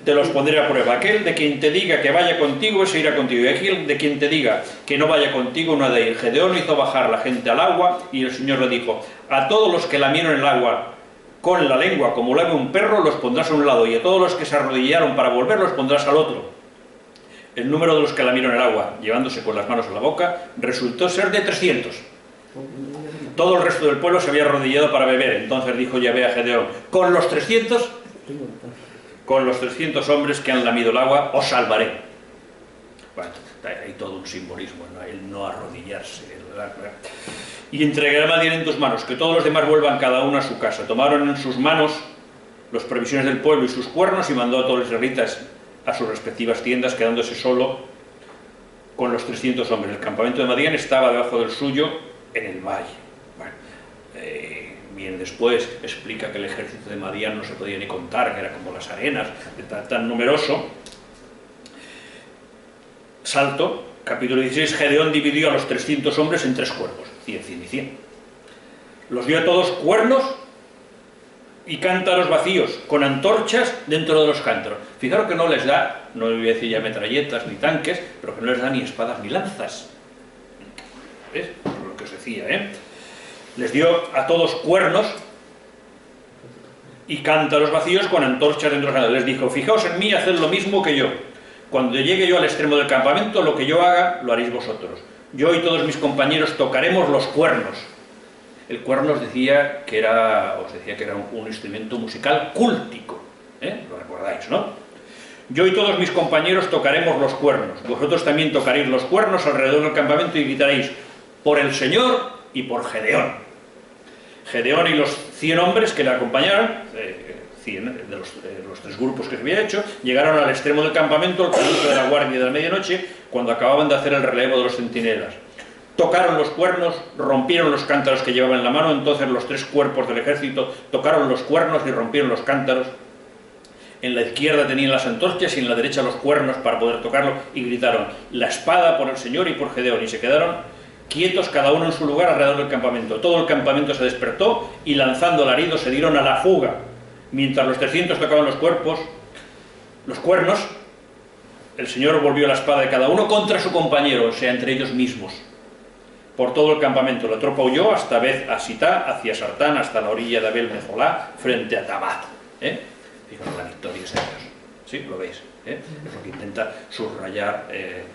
te los pondré a prueba. Aquel de quien te diga que vaya contigo, ese irá contigo. Y aquel de quien te diga que no vaya contigo, no ha de ir. Gedeón hizo bajar la gente al agua, y el Señor le dijo: a todos los que lamieron el agua con la lengua como lame un perro, los pondrás a un lado, y a todos los que se arrodillaron para volver, los pondrás al otro. el número de los que lamieron el agua, llevándose con las manos a la boca, resultó ser de 300. Todo el resto del pueblo se había arrodillado para beber. Entonces dijo Yahvé a Gedeón: con los 300 hombres que han lamido el agua, os salvaré. Bueno, hay todo un simbolismo, ¿no? El no arrodillarse. Y entregaré a Madián en tus manos, que todos los demás vuelvan cada uno a su casa. Tomaron en sus manos las provisiones del pueblo y sus cuernos, y mandó a todos los israelitas a sus respectivas tiendas, quedándose solo con los 300 hombres. El campamento de Madián estaba debajo del suyo en el valle. Bueno, bien después explica que el ejército de Madián no se podía ni contar, que era como las arenas, tan numeroso. Salto, capítulo 16, Gedeón dividió a los 300 hombres en 3 cuerpos, 100, 100 y 100. Los dio a todos cuernos y cántaros vacíos, con antorchas dentro de los cántaros. Fijaros que no les da, no voy a decir ya metralletas ni tanques, pero que no les da ni espadas ni lanzas. ¿Ves? Es lo que os decía, ¿eh? Les dio a todos cuernos y cántaros vacíos con antorchas dentro de los cántaros. Les dijo: fijaos en mí y haced lo mismo que yo. Cuando llegue yo al extremo del campamento, lo que yo haga, lo haréis vosotros. Yo y todos mis compañeros tocaremos los cuernos. El cuerno os decía que era un instrumento musical cúltico, ¿eh? Lo recordáis, ¿no? Yo y todos mis compañeros tocaremos los cuernos. Vosotros también tocaréis los cuernos alrededor del campamento y gritaréis: por el Señor y por Gedeón. Gedeón y los 100 hombres que le acompañaron, 100 de los 3 grupos que se había hecho, llegaron al extremo del campamento, al momento de la guardia de la medianoche, cuando acababan de hacer el relevo de los centinelas. Tocaron los cuernos, rompieron los cántaros que llevaban en la mano. Entonces los 3 cuerpos del ejército tocaron los cuernos y rompieron los cántaros. En la izquierda tenían las antorchas y en la derecha los cuernos para poder tocarlo, y gritaron: la espada por el Señor y por Gedeón. Y se quedaron quietos cada uno en su lugar alrededor del campamento. Todo el campamento se despertó y, lanzando alaridos, se dieron a la fuga. Mientras los 300 tocaban los cuernos, el Señor volvió la espada de cada uno contra su compañero, o sea, entre ellos mismos. Por todo el campamento la tropa huyó hasta Beth Asitá, hacia Sartán, hasta la orilla de Abel Meholá, frente a Tabat. Fijaos, la victoria es de Dios. ¿Sí? ¿Lo veis? Es lo que intenta subrayar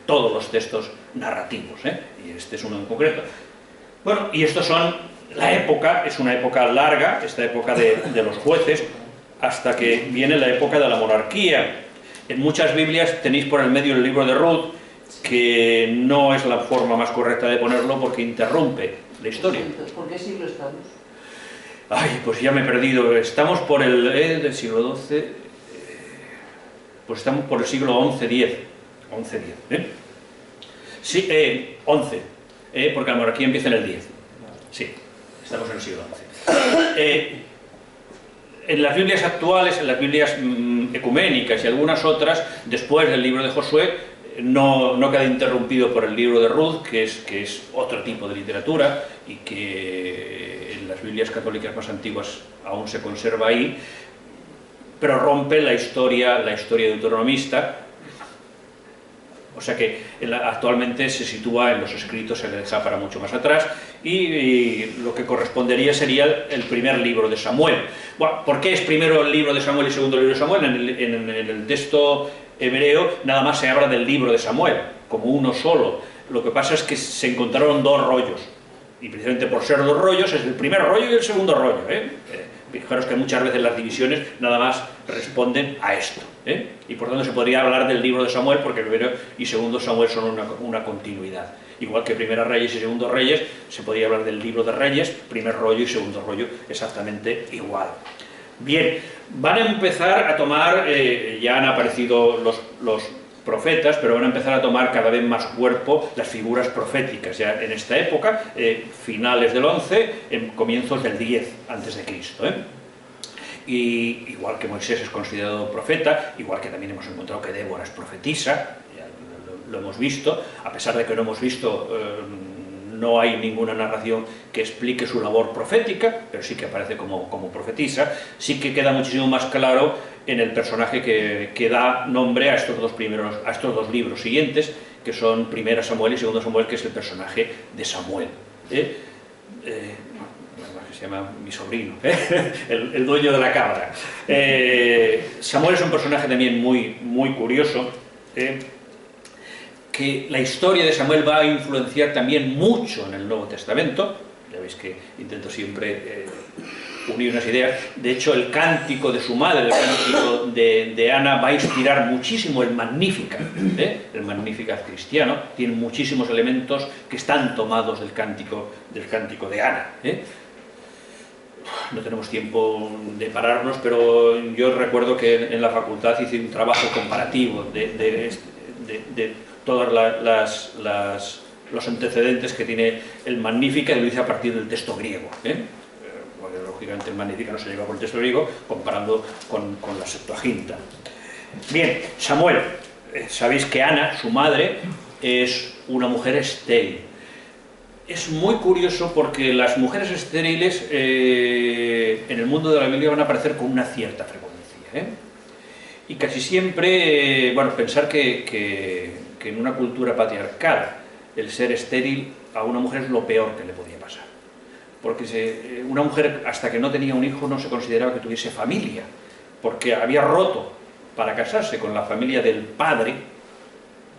todos los textos narrativos, y este es uno en concreto. Bueno, y estos son la época, es una época larga, esta época de los jueces, hasta que viene la época de la monarquía. En muchas Biblias tenéis por el medio el libro de Ruth, que no es la forma más correcta de ponerlo porque interrumpe la historia. ¿Por qué siglo estamos? Ay, pues ya me he perdido. Estamos por el del siglo XII, pues estamos por el siglo XI-X. Sí, XI, porque la monarquía empieza en el X. Sí, estamos en el siglo XI. En las Biblias actuales, en las Biblias ecuménicas y algunas otras, después del libro de Josué, no queda interrumpido por el libro de Ruth, que es otro tipo de literatura y que en las Biblias católicas más antiguas aún se conserva ahí, pero rompe la historia deuteronomista. O sea que actualmente se sitúa en los escritos, se le deja para mucho más atrás, y lo que correspondería sería el primer libro de Samuel. Bueno, ¿por qué es primero el libro de Samuel y segundo el libro de Samuel? En el texto hebreo nada más se habla del libro de Samuel, como uno solo. Lo que pasa es que se encontraron 2 rollos, y precisamente por ser 2 rollos es el primer rollo y el segundo rollo. Fijaros que muchas veces las divisiones nada más responden a esto, y por tanto se podría hablar del libro de Samuel, porque el primero y segundo Samuel son una continuidad. Igual que Primera Reyes y Segundo Reyes, se podría hablar del libro de Reyes, primer rollo y segundo rollo, exactamente igual. Bien, van a empezar a tomar, ya han aparecido los profetas, pero van a empezar a tomar cada vez más cuerpo las figuras proféticas, ya en esta época, finales del 11, comienzos del 10 a.C. Y igual que Moisés es considerado profeta, igual que también hemos encontrado que Débora es profetisa, ya lo hemos visto, a pesar de que no hemos visto, no hay ninguna narración que explique su labor profética, pero sí que aparece como profetisa. Sí que queda muchísimo más claro en el personaje que da nombre a estos dos libros siguientes, que son Primera Samuel y Segundo Samuel, que es el personaje de Samuel. Se llama mi sobrino, el dueño de la cabra. Samuel es un personaje también muy curioso. que la historia de Samuel va a influenciar también mucho en el Nuevo Testamento. Ya veis que intento siempre unir unas ideas. De hecho, el cántico de su madre, el cántico de Ana, va a inspirar muchísimo el Magnificat. El Magnificat cristiano tiene muchísimos elementos que están tomados del cántico de Ana. No tenemos tiempo de pararnos, pero yo recuerdo que en la facultad hice un trabajo comparativo de todos los antecedentes que tiene el Magnificat, y lo hice a partir del texto griego. Porque lógicamente el Magnificat no se llega por el texto griego, comparando con la Septuaginta. Bien, Samuel, sabéis que Ana, su madre, es una mujer estéril. Es muy curioso porque las mujeres estériles en el mundo de la Biblia van a aparecer con una cierta frecuencia. Y casi siempre, bueno, pensar que en una cultura patriarcal el ser estéril a una mujer es lo peor que le podía pasar. Porque una mujer, hasta que no tenía un hijo, no se consideraba que tuviese familia, porque había roto para casarse con la familia del padre,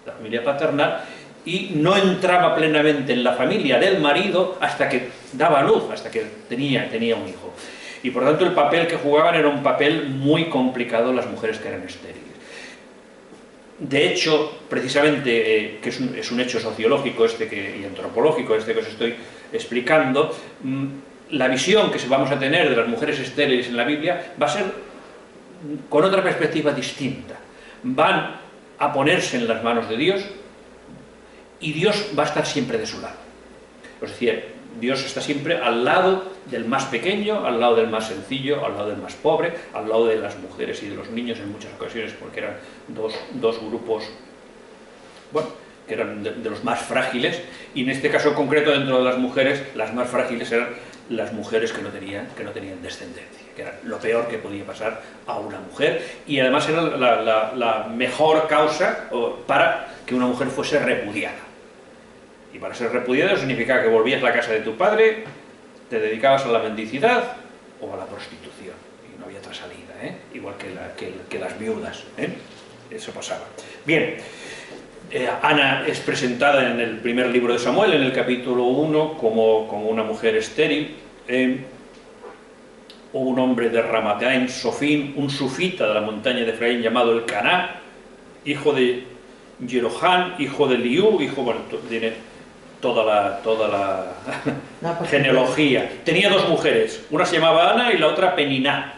la familia paternal, y no entraba plenamente en la familia del marido hasta que daba luz, hasta que tenía un hijo. Y por tanto el papel que jugaban era un papel muy complicado las mujeres que eran estériles. De hecho, precisamente, que es un hecho sociológico y antropológico que os estoy explicando, la visión que vamos a tener de las mujeres estériles en la Biblia va a ser con otra perspectiva distinta. Van a ponerse en las manos de Dios, y Dios va a estar siempre de su lado. Es decir, Dios está siempre al lado del más pequeño, al lado del más sencillo, al lado del más pobre, al lado de las mujeres y de los niños en muchas ocasiones, porque eran dos grupos, bueno, que eran de los más frágiles, y en este caso concreto, dentro de las mujeres, las más frágiles eran las mujeres que no tenían descendencia, que era lo peor que podía pasar a una mujer, y además era la mejor causa para que una mujer fuese repudiada. Y para ser repudiado significaba que volvías a la casa de tu padre, te dedicabas a la mendicidad o a la prostitución. Y no había otra salida, igual que las viudas. Eso pasaba. Bien, Ana es presentada en el primer libro de Samuel, en el capítulo 1, como una mujer estéril. Hubo un hombre de Ramataim, Sofín, un sufita de la montaña de Efraín llamado el Caná, hijo de Jeroham, hijo de Liú, bueno, tiene toda la genealogía. Tenía dos mujeres, una se llamaba Ana y la otra Peniná.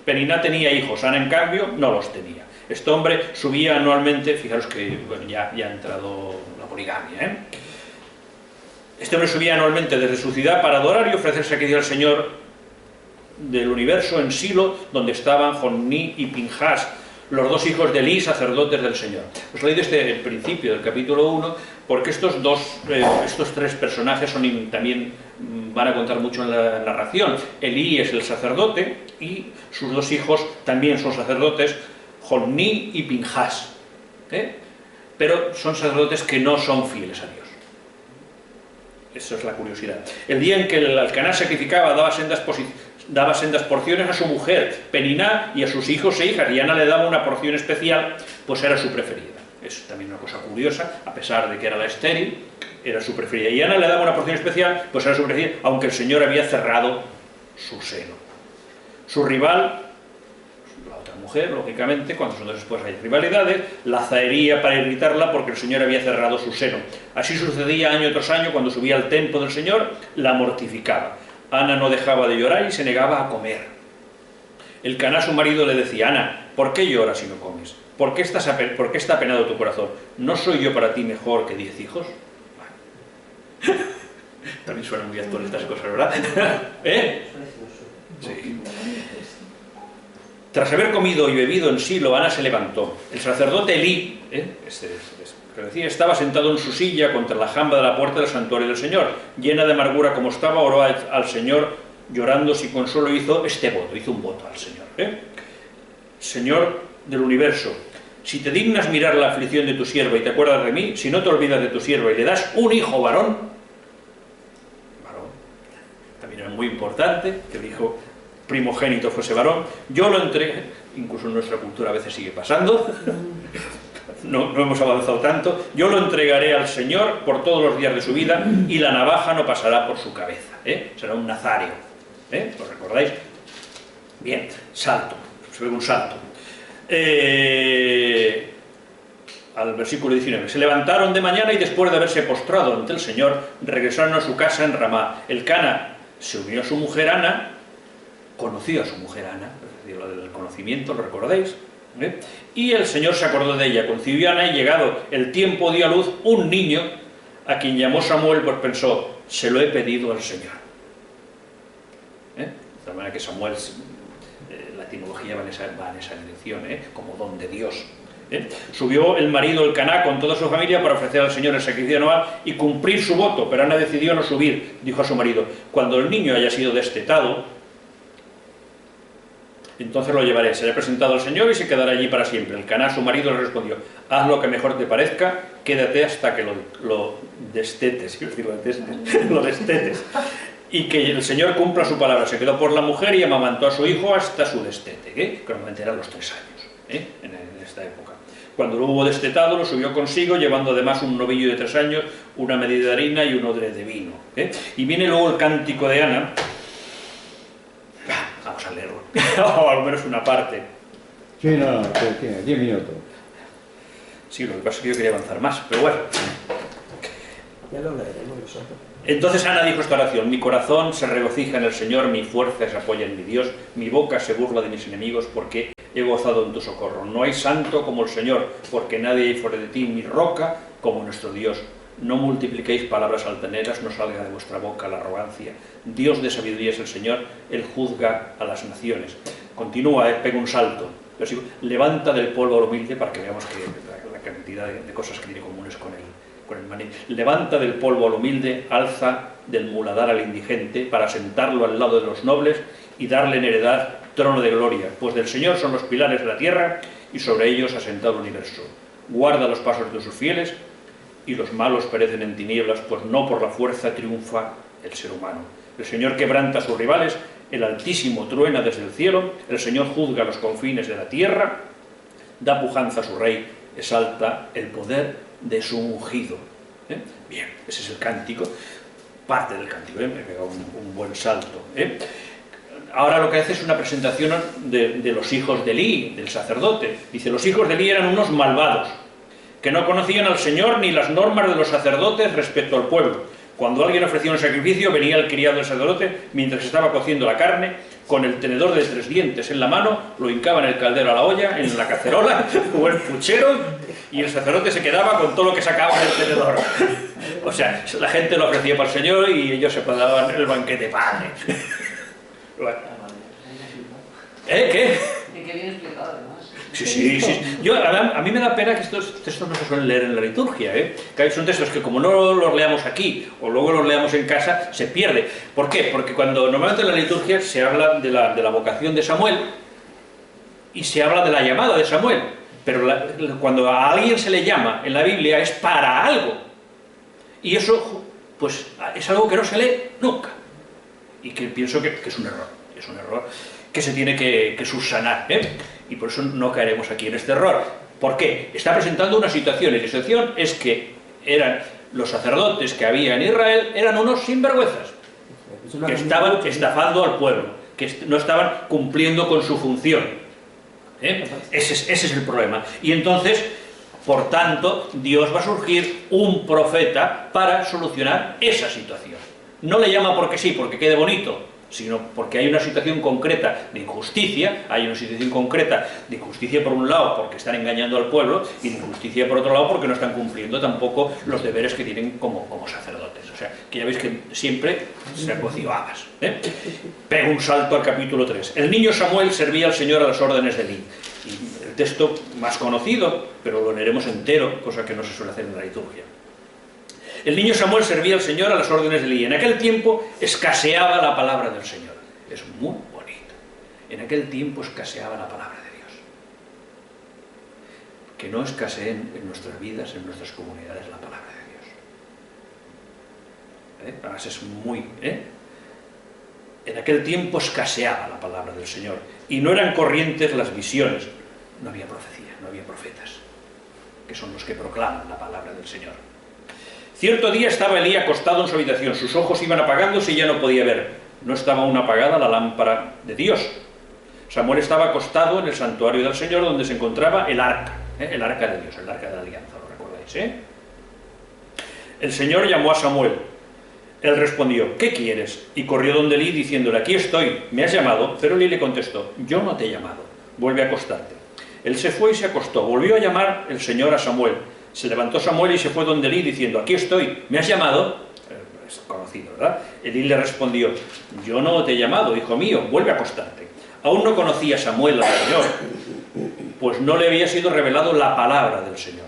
Peniná tenía hijos, Ana en cambio no los tenía. Este hombre subía anualmente, fijaros que bueno, ya ha entrado la poligamia, Este hombre subía anualmente desde su ciudad para adorar y ofrecer sacrificio al Señor del universo en Silo, donde estaban Jonní y Pinjas, los dos hijos de Elí, sacerdotes del Señor. Os he leído el principio del capítulo 1, porque estos tres personajes también van a contar mucho en la narración. Elí es el sacerdote y sus dos hijos también son sacerdotes, Jonní y Pinjas. Pero son sacerdotes que no son fieles a Dios. Eso es la curiosidad. El día en que el Elcaná sacrificaba, daba sendas porciones a su mujer, Peniná, y a sus hijos e hijas, y Ana le daba una porción especial, pues era su preferida. Es también una cosa curiosa, a pesar de que era la estéril, era su preferida. Y Ana le daba una porción especial, pues era su preferida, aunque el Señor había cerrado su seno. Su rival, la otra mujer, lógicamente, cuando son dos esposas hay rivalidades, la zahería para irritarla porque el Señor había cerrado su seno. Así sucedía año tras año, cuando subía al templo del Señor, la mortificaba. Ana no dejaba de llorar y se negaba a comer. El Caná, su marido, le decía: Ana, ¿por qué lloras y no comes? ¿Por qué está apenado tu corazón? ¿No soy yo para ti mejor que 10 hijos? Bueno. También suenan muy actuales estas cosas, ¿verdad? Sí. Tras haber comido y bebido en Silo, Ana se levantó. El sacerdote Elí, que decía, estaba sentado en su silla contra la jamba de la puerta del santuario del Señor. Llena de amargura como estaba, oró al Señor, llorando sin consuelo, hizo un voto al Señor. Señor del universo, si te dignas mirar la aflicción de tu sierva y te acuerdas de mí, si no te olvidas de tu sierva y le das un hijo varón, también era muy importante que el hijo primogénito fuese varón, yo lo entregué, incluso en nuestra cultura a veces sigue pasando, no hemos avanzado tanto. Yo lo entregaré al Señor por todos los días de su vida y la navaja no pasará por su cabeza. Será un nazario. ¿Lo recordáis? Bien, salto. Se ve un salto. Al versículo 19. Se levantaron de mañana y después de haberse postrado ante el Señor, regresaron a su casa en Ramá. El Cana se unió a su mujer Ana, conoció a su mujer Ana, es decir, lo del conocimiento, ¿lo recordáis? Y el Señor se acordó de ella, concibió a Ana y llegado el tiempo dio a luz un niño a quien llamó Samuel, pues pensó, se lo he pedido al Señor. De tal manera que Samuel, la etimología va en esa dirección, como don de Dios. Subió el marido el Caná con toda su familia para ofrecer al Señor el sacrificio anual y cumplir su voto, pero Ana decidió no subir. Dijo a su marido, cuando el niño haya sido destetado, entonces lo llevaré, seré presentado al Señor y se quedará allí para siempre. El Caná, su marido, le respondió, haz lo que mejor te parezca, quédate hasta que lo destetes, lo destetes, y que el Señor cumpla su palabra. Se quedó por la mujer y amamantó a su hijo hasta su destete, que normalmente eran los 3 años, en esta época. Cuando lo hubo destetado, lo subió consigo, llevando además un novillo de 3 años, una medida de harina y un odre de vino. Y viene luego el cántico de Ana. Vamos a leerlo, o al menos una parte. Sí, no, tiene 10 minutos. Sí, lo que pasa es que yo quería avanzar más, pero bueno. Ya lo leeremos nosotros. Entonces Ana dijo esta oración, mi corazón se regocija en el Señor, mi fuerza se apoya en mi Dios, mi boca se burla de mis enemigos porque he gozado en tu socorro. No hay santo como el Señor, porque nadie hay fuera de ti, mi roca como nuestro Dios. No multipliquéis palabras altaneras, no salga de vuestra boca la arrogancia. Dios de sabiduría es el Señor, Él juzga a las naciones. Continúa, pega un salto. Levanta del polvo al humilde, para que veamos que la cantidad de cosas que tiene comunes con el maní. Levanta del polvo al humilde, alza del muladar al indigente, para sentarlo al lado de los nobles y darle en heredad trono de gloria. Pues del Señor son los pilares de la tierra y sobre ellos ha sentado el universo. Guarda los pasos de sus fieles, y los malos perecen en tinieblas, pues no por la fuerza triunfa el ser humano. El Señor quebranta a sus rivales, el Altísimo truena desde el cielo, el Señor juzga los confines de la tierra, da pujanza a su rey, exalta el poder de su ungido. Bien, ese es el cántico, parte del cántico, me pega un buen salto. Ahora lo que hace es una presentación de los hijos de Elí, del sacerdote. Dice, los hijos de Elí eran unos malvados, que no conocían al Señor ni las normas de los sacerdotes respecto al pueblo. Cuando alguien ofrecía un sacrificio, venía el criado del sacerdote mientras estaba cociendo la carne, con el tenedor de 3 dientes en la mano, lo hincaba en el caldero a la olla, en la cacerola o el puchero, y el sacerdote se quedaba con todo lo que sacaba del tenedor. O sea, la gente lo ofrecía para el Señor y ellos se daban el banquete padre. Bueno. ¿Qué? Y qué bien explicado, además. Sí. A mí me da pena que estos textos no se suelen leer en la liturgia, que son textos que como no los leamos aquí o luego los leamos en casa, se pierde. ¿Por qué? Porque cuando normalmente en la liturgia se habla de la vocación de Samuel y se habla de la llamada de Samuel, pero cuando a alguien se le llama en la Biblia es para algo. Y eso, pues, es algo que no se lee nunca. Y que pienso que es un error que se tiene que subsanar, y por eso no caeremos aquí en este error. ¿Por qué? Está presentando una situación, y la situación es que eran los sacerdotes que había en Israel, eran unos sinvergüenzas, que estaban estafando al pueblo, que no estaban cumpliendo con su función. Ese es el problema. Y entonces, por tanto, Dios va a surgir un profeta para solucionar esa situación. No le llama porque sí, porque quede bonito, sino porque hay una situación concreta de injusticia, hay una situación concreta de injusticia por un lado porque están engañando al pueblo y de injusticia por otro lado porque no están cumpliendo tampoco los deberes que tienen como sacerdotes. O sea, que ya veis que siempre se ha cocido habas. Pega un salto al capítulo 3. El niño Samuel servía al Señor a las órdenes de Elí. Y el texto más conocido, pero lo leeremos entero, cosa que no se suele hacer en la liturgia. El niño Samuel servía al Señor a las órdenes de Elí. En aquel tiempo escaseaba la palabra del Señor. Es muy bonito. En aquel tiempo escaseaba la palabra de Dios. Que no escaseen en nuestras vidas, en nuestras comunidades, la palabra de Dios. Además es muy... En aquel tiempo escaseaba la palabra del Señor. Y no eran corrientes las visiones. No había profecía, no había profetas. que son los que proclaman la palabra del Señor. Cierto día estaba Elí acostado en su habitación, sus ojos iban apagándose y ya no podía ver. No estaba aún apagada la lámpara de Dios. Samuel estaba acostado en el santuario del Señor, donde se encontraba el arca de Dios, el arca de la alianza, ¿lo recordáis? El Señor llamó a Samuel. Él respondió, ¿qué quieres? Y corrió donde Elí diciéndole, aquí estoy, ¿me has llamado? Pero Elí le contestó, yo no te he llamado, vuelve a acostarte. Él se fue y se acostó, volvió a llamar el Señor a Samuel. Se levantó Samuel y se fue donde Elí diciendo, aquí estoy, ¿me has llamado? Es conocido, ¿verdad? Elí le respondió, yo no te he llamado, hijo mío, vuelve a acostarte. Aún no conocía Samuel al Señor, pues no le había sido revelado la palabra del Señor.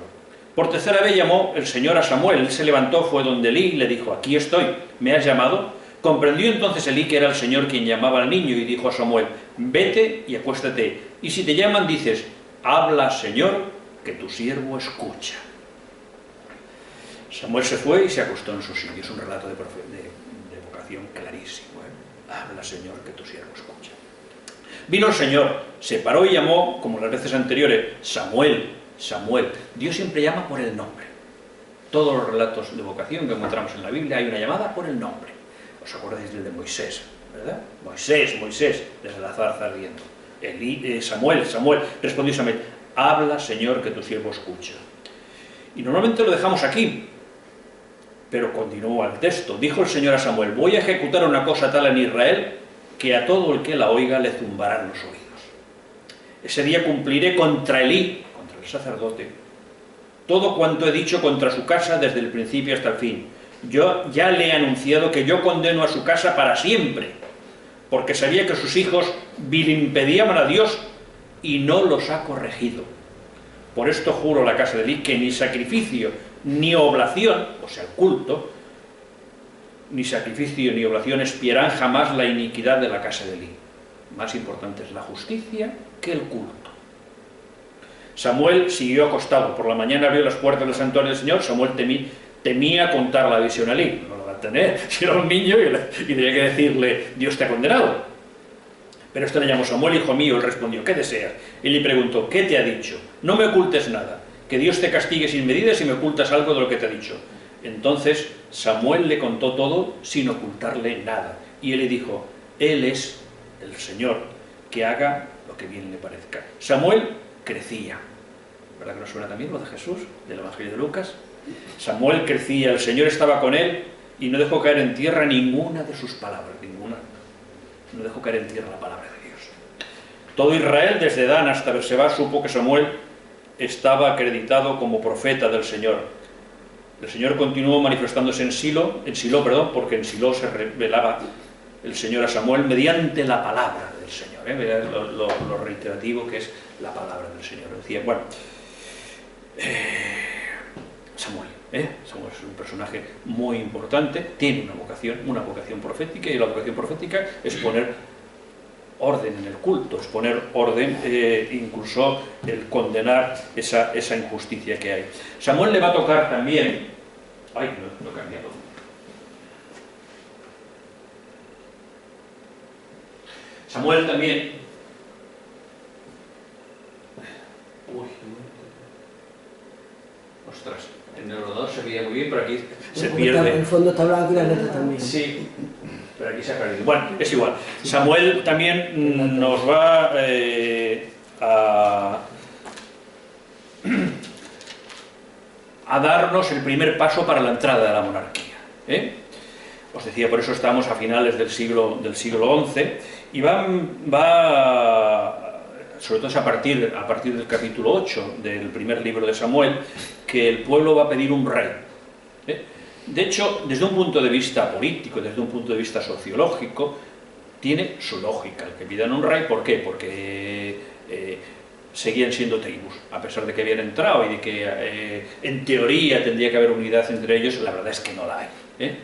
Por tercera vez llamó el Señor a Samuel, él se levantó, fue donde Elí y le dijo, aquí estoy, ¿me has llamado? Comprendió entonces Elí que era el Señor quien llamaba al niño y dijo a Samuel, vete y acuéstate, y si te llaman dices, habla Señor, que tu siervo escucha. Samuel se fue y se acostó en su sitio, es un relato de vocación clarísimo, habla Señor, que tu siervo escucha. Vino el Señor, se paró y llamó, como las veces anteriores, Samuel, Samuel. Dios siempre llama por el nombre. Todos los relatos de vocación que encontramos en la Biblia hay una llamada por el nombre. ¿Os acordáis del de Moisés? ¿Verdad? Moisés, Moisés, desde la zarza ardiendo. Samuel, Samuel, respondió Samuel, habla Señor, que tu siervo escucha. Y normalmente lo dejamos aquí, pero continúa el texto. Dijo el Señor a Samuel, voy a ejecutar una cosa tal en Israel que a todo el que la oiga le zumbarán los oídos. Ese día cumpliré contra Elí, contra el sacerdote, todo cuanto he dicho contra su casa desde el principio hasta el fin. Yo ya le he anunciado que yo condeno a su casa para siempre, porque sabía que sus hijos vilipendiaban a Dios y no los ha corregido. Por esto juro a la casa de Elí que ni sacrificio ni oblación, o sea, el culto, ni sacrificio ni oblación espiarán jamás la iniquidad de la casa de Elí. Más importante es la justicia que el culto. Samuel siguió acostado. Por la mañana abrió las puertas del santuario del Señor. Samuel temía contar la visión a Elí. No lo va a tener, si era un niño y tenía que decirle, Dios te ha condenado. Pero este le llamó Samuel, hijo mío. Él respondió, ¿qué deseas? Y le preguntó, ¿qué te ha dicho? No me ocultes nada. Que Dios te castigue sin medida si me ocultas algo de lo que te ha dicho. Entonces Samuel le contó todo sin ocultarle nada. Y él le dijo, Él es el Señor, que haga lo que bien le parezca. Samuel crecía. ¿Verdad que nos suena también lo de Jesús, del Evangelio de Lucas? Samuel crecía, el Señor estaba con él y no dejó caer en tierra ninguna de sus palabras, ninguna. No dejó caer en tierra la palabra de Dios. Todo Israel, desde Dan hasta Berseba, supo que Samuel estaba acreditado como profeta del Señor. El Señor continuó manifestándose en Silo, porque en Silo se revelaba el Señor a Samuel mediante la palabra del Señor. Mirad lo reiterativo que es la palabra del Señor. Decía, bueno, Samuel es un personaje muy importante, tiene una vocación profética, y la vocación profética es poner orden en el culto, es poner orden, incluso el condenar esa injusticia que hay. Samuel le va a tocar también, no he cambiado. Samuel también, ostras, en el ordenador se veía muy bien, pero aquí se pierde. El fondo está blanco y la letra también. Sí, pero aquí se ha perdido. Bueno, es igual. Samuel también nos va a darnos el primer paso para la entrada de la monarquía. Os decía, por eso estamos a finales del siglo XI, y va sobre todo es a partir del capítulo 8 del primer libro de Samuel, que el pueblo va a pedir un rey. De hecho, desde un punto de vista político, desde un punto de vista sociológico, tiene su lógica el que pidan un rey. ¿Por qué? Porque seguían siendo tribus, a pesar de que habían entrado y de que en teoría tendría que haber unidad entre ellos, la verdad es que no la hay.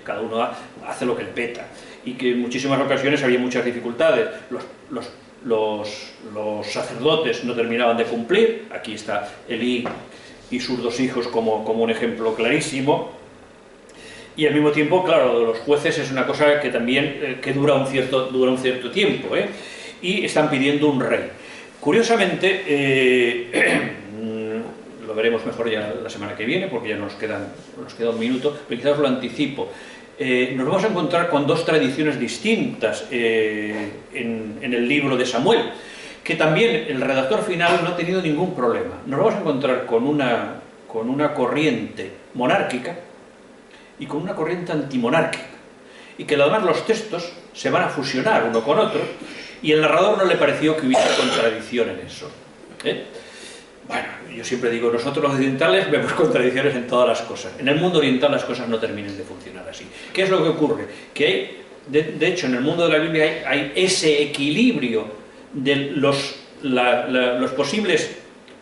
Cada uno hace lo que le peta, y que en muchísimas ocasiones había muchas dificultades. Los sacerdotes no terminaban de cumplir. Aquí está Elí y sus dos hijos como un ejemplo clarísimo. Y al mismo tiempo, claro, lo de los jueces es una cosa que también dura un cierto tiempo, y están pidiendo un rey. Curiosamente, lo veremos mejor ya la semana que viene, porque ya nos queda un minuto, pero quizás lo anticipo. Nos vamos a encontrar con dos tradiciones distintas en el libro de Samuel, que también el redactor final no ha tenido ningún problema. Nos vamos a encontrar con una corriente monárquica y con una corriente antimonárquica, y que además los textos se van a fusionar uno con otro, y el narrador no le pareció que hubiera contradicción en eso. Bueno, yo siempre digo, nosotros los occidentales vemos contradicciones en todas las cosas. En el mundo oriental las cosas no terminan de funcionar así. ¿Qué es lo que ocurre? Que hay, de hecho, en el mundo de la Biblia hay ese equilibrio de los posibles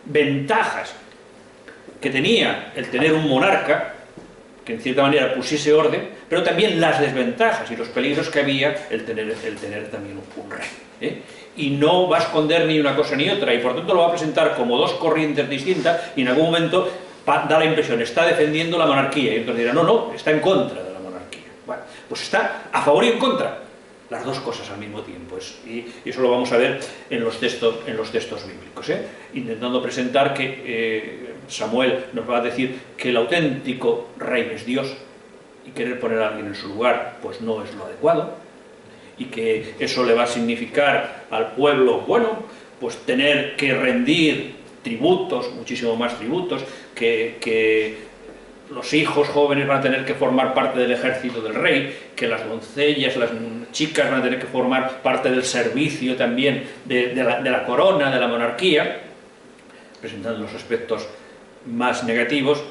ventajas que tenía el tener un monarca, que en cierta manera pusiese orden, pero también las desventajas y los peligros que había el tener también un rey. Y no va a esconder ni una cosa ni otra, y por tanto lo va a presentar como dos corrientes distintas, y en algún momento da la impresión, está defendiendo la monarquía, y entonces dirá, no, está en contra de la monarquía. Bueno, pues está a favor y en contra, las dos cosas al mismo tiempo, y eso lo vamos a ver en los textos bíblicos, intentando presentar que Samuel nos va a decir que el auténtico rey es Dios, y querer poner a alguien en su lugar pues no es lo adecuado, y que eso le va a significar al pueblo, bueno, pues tener que rendir tributos, muchísimo más tributos, que los hijos jóvenes van a tener que formar parte del ejército del rey, que las doncellas, las chicas van a tener que formar parte del servicio también de la corona, de la monarquía, presentando los aspectos más negativos,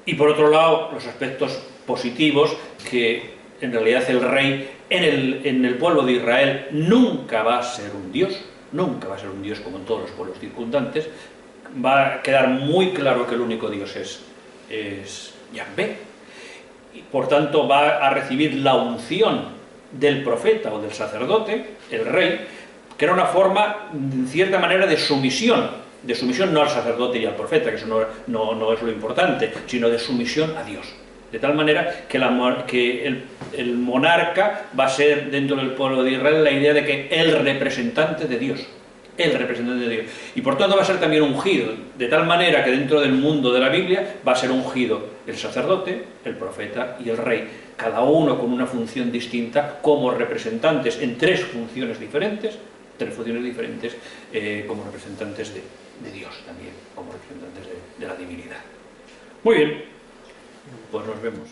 y por otro lado los aspectos positivos, que en realidad el rey en el pueblo de Israel nunca va a ser un dios, nunca va a ser un dios como en todos los pueblos circundantes. Va a quedar muy claro que el único dios es Yahvé, y por tanto va a recibir la unción del profeta o del sacerdote, el rey, que era una forma, en cierta manera, de sumisión no al sacerdote y al profeta, que eso no es lo importante, sino de sumisión a Dios. De tal manera que el monarca va a ser dentro del pueblo de Israel la idea de que el representante de Dios, y por tanto va a ser también ungido, de tal manera que dentro del mundo de la Biblia va a ser ungido el sacerdote, el profeta y el rey, cada uno con una función distinta, como representantes en tres funciones diferentes, como representantes de Dios también, como representantes de la divinidad. Muy bien. Pues nos vemos.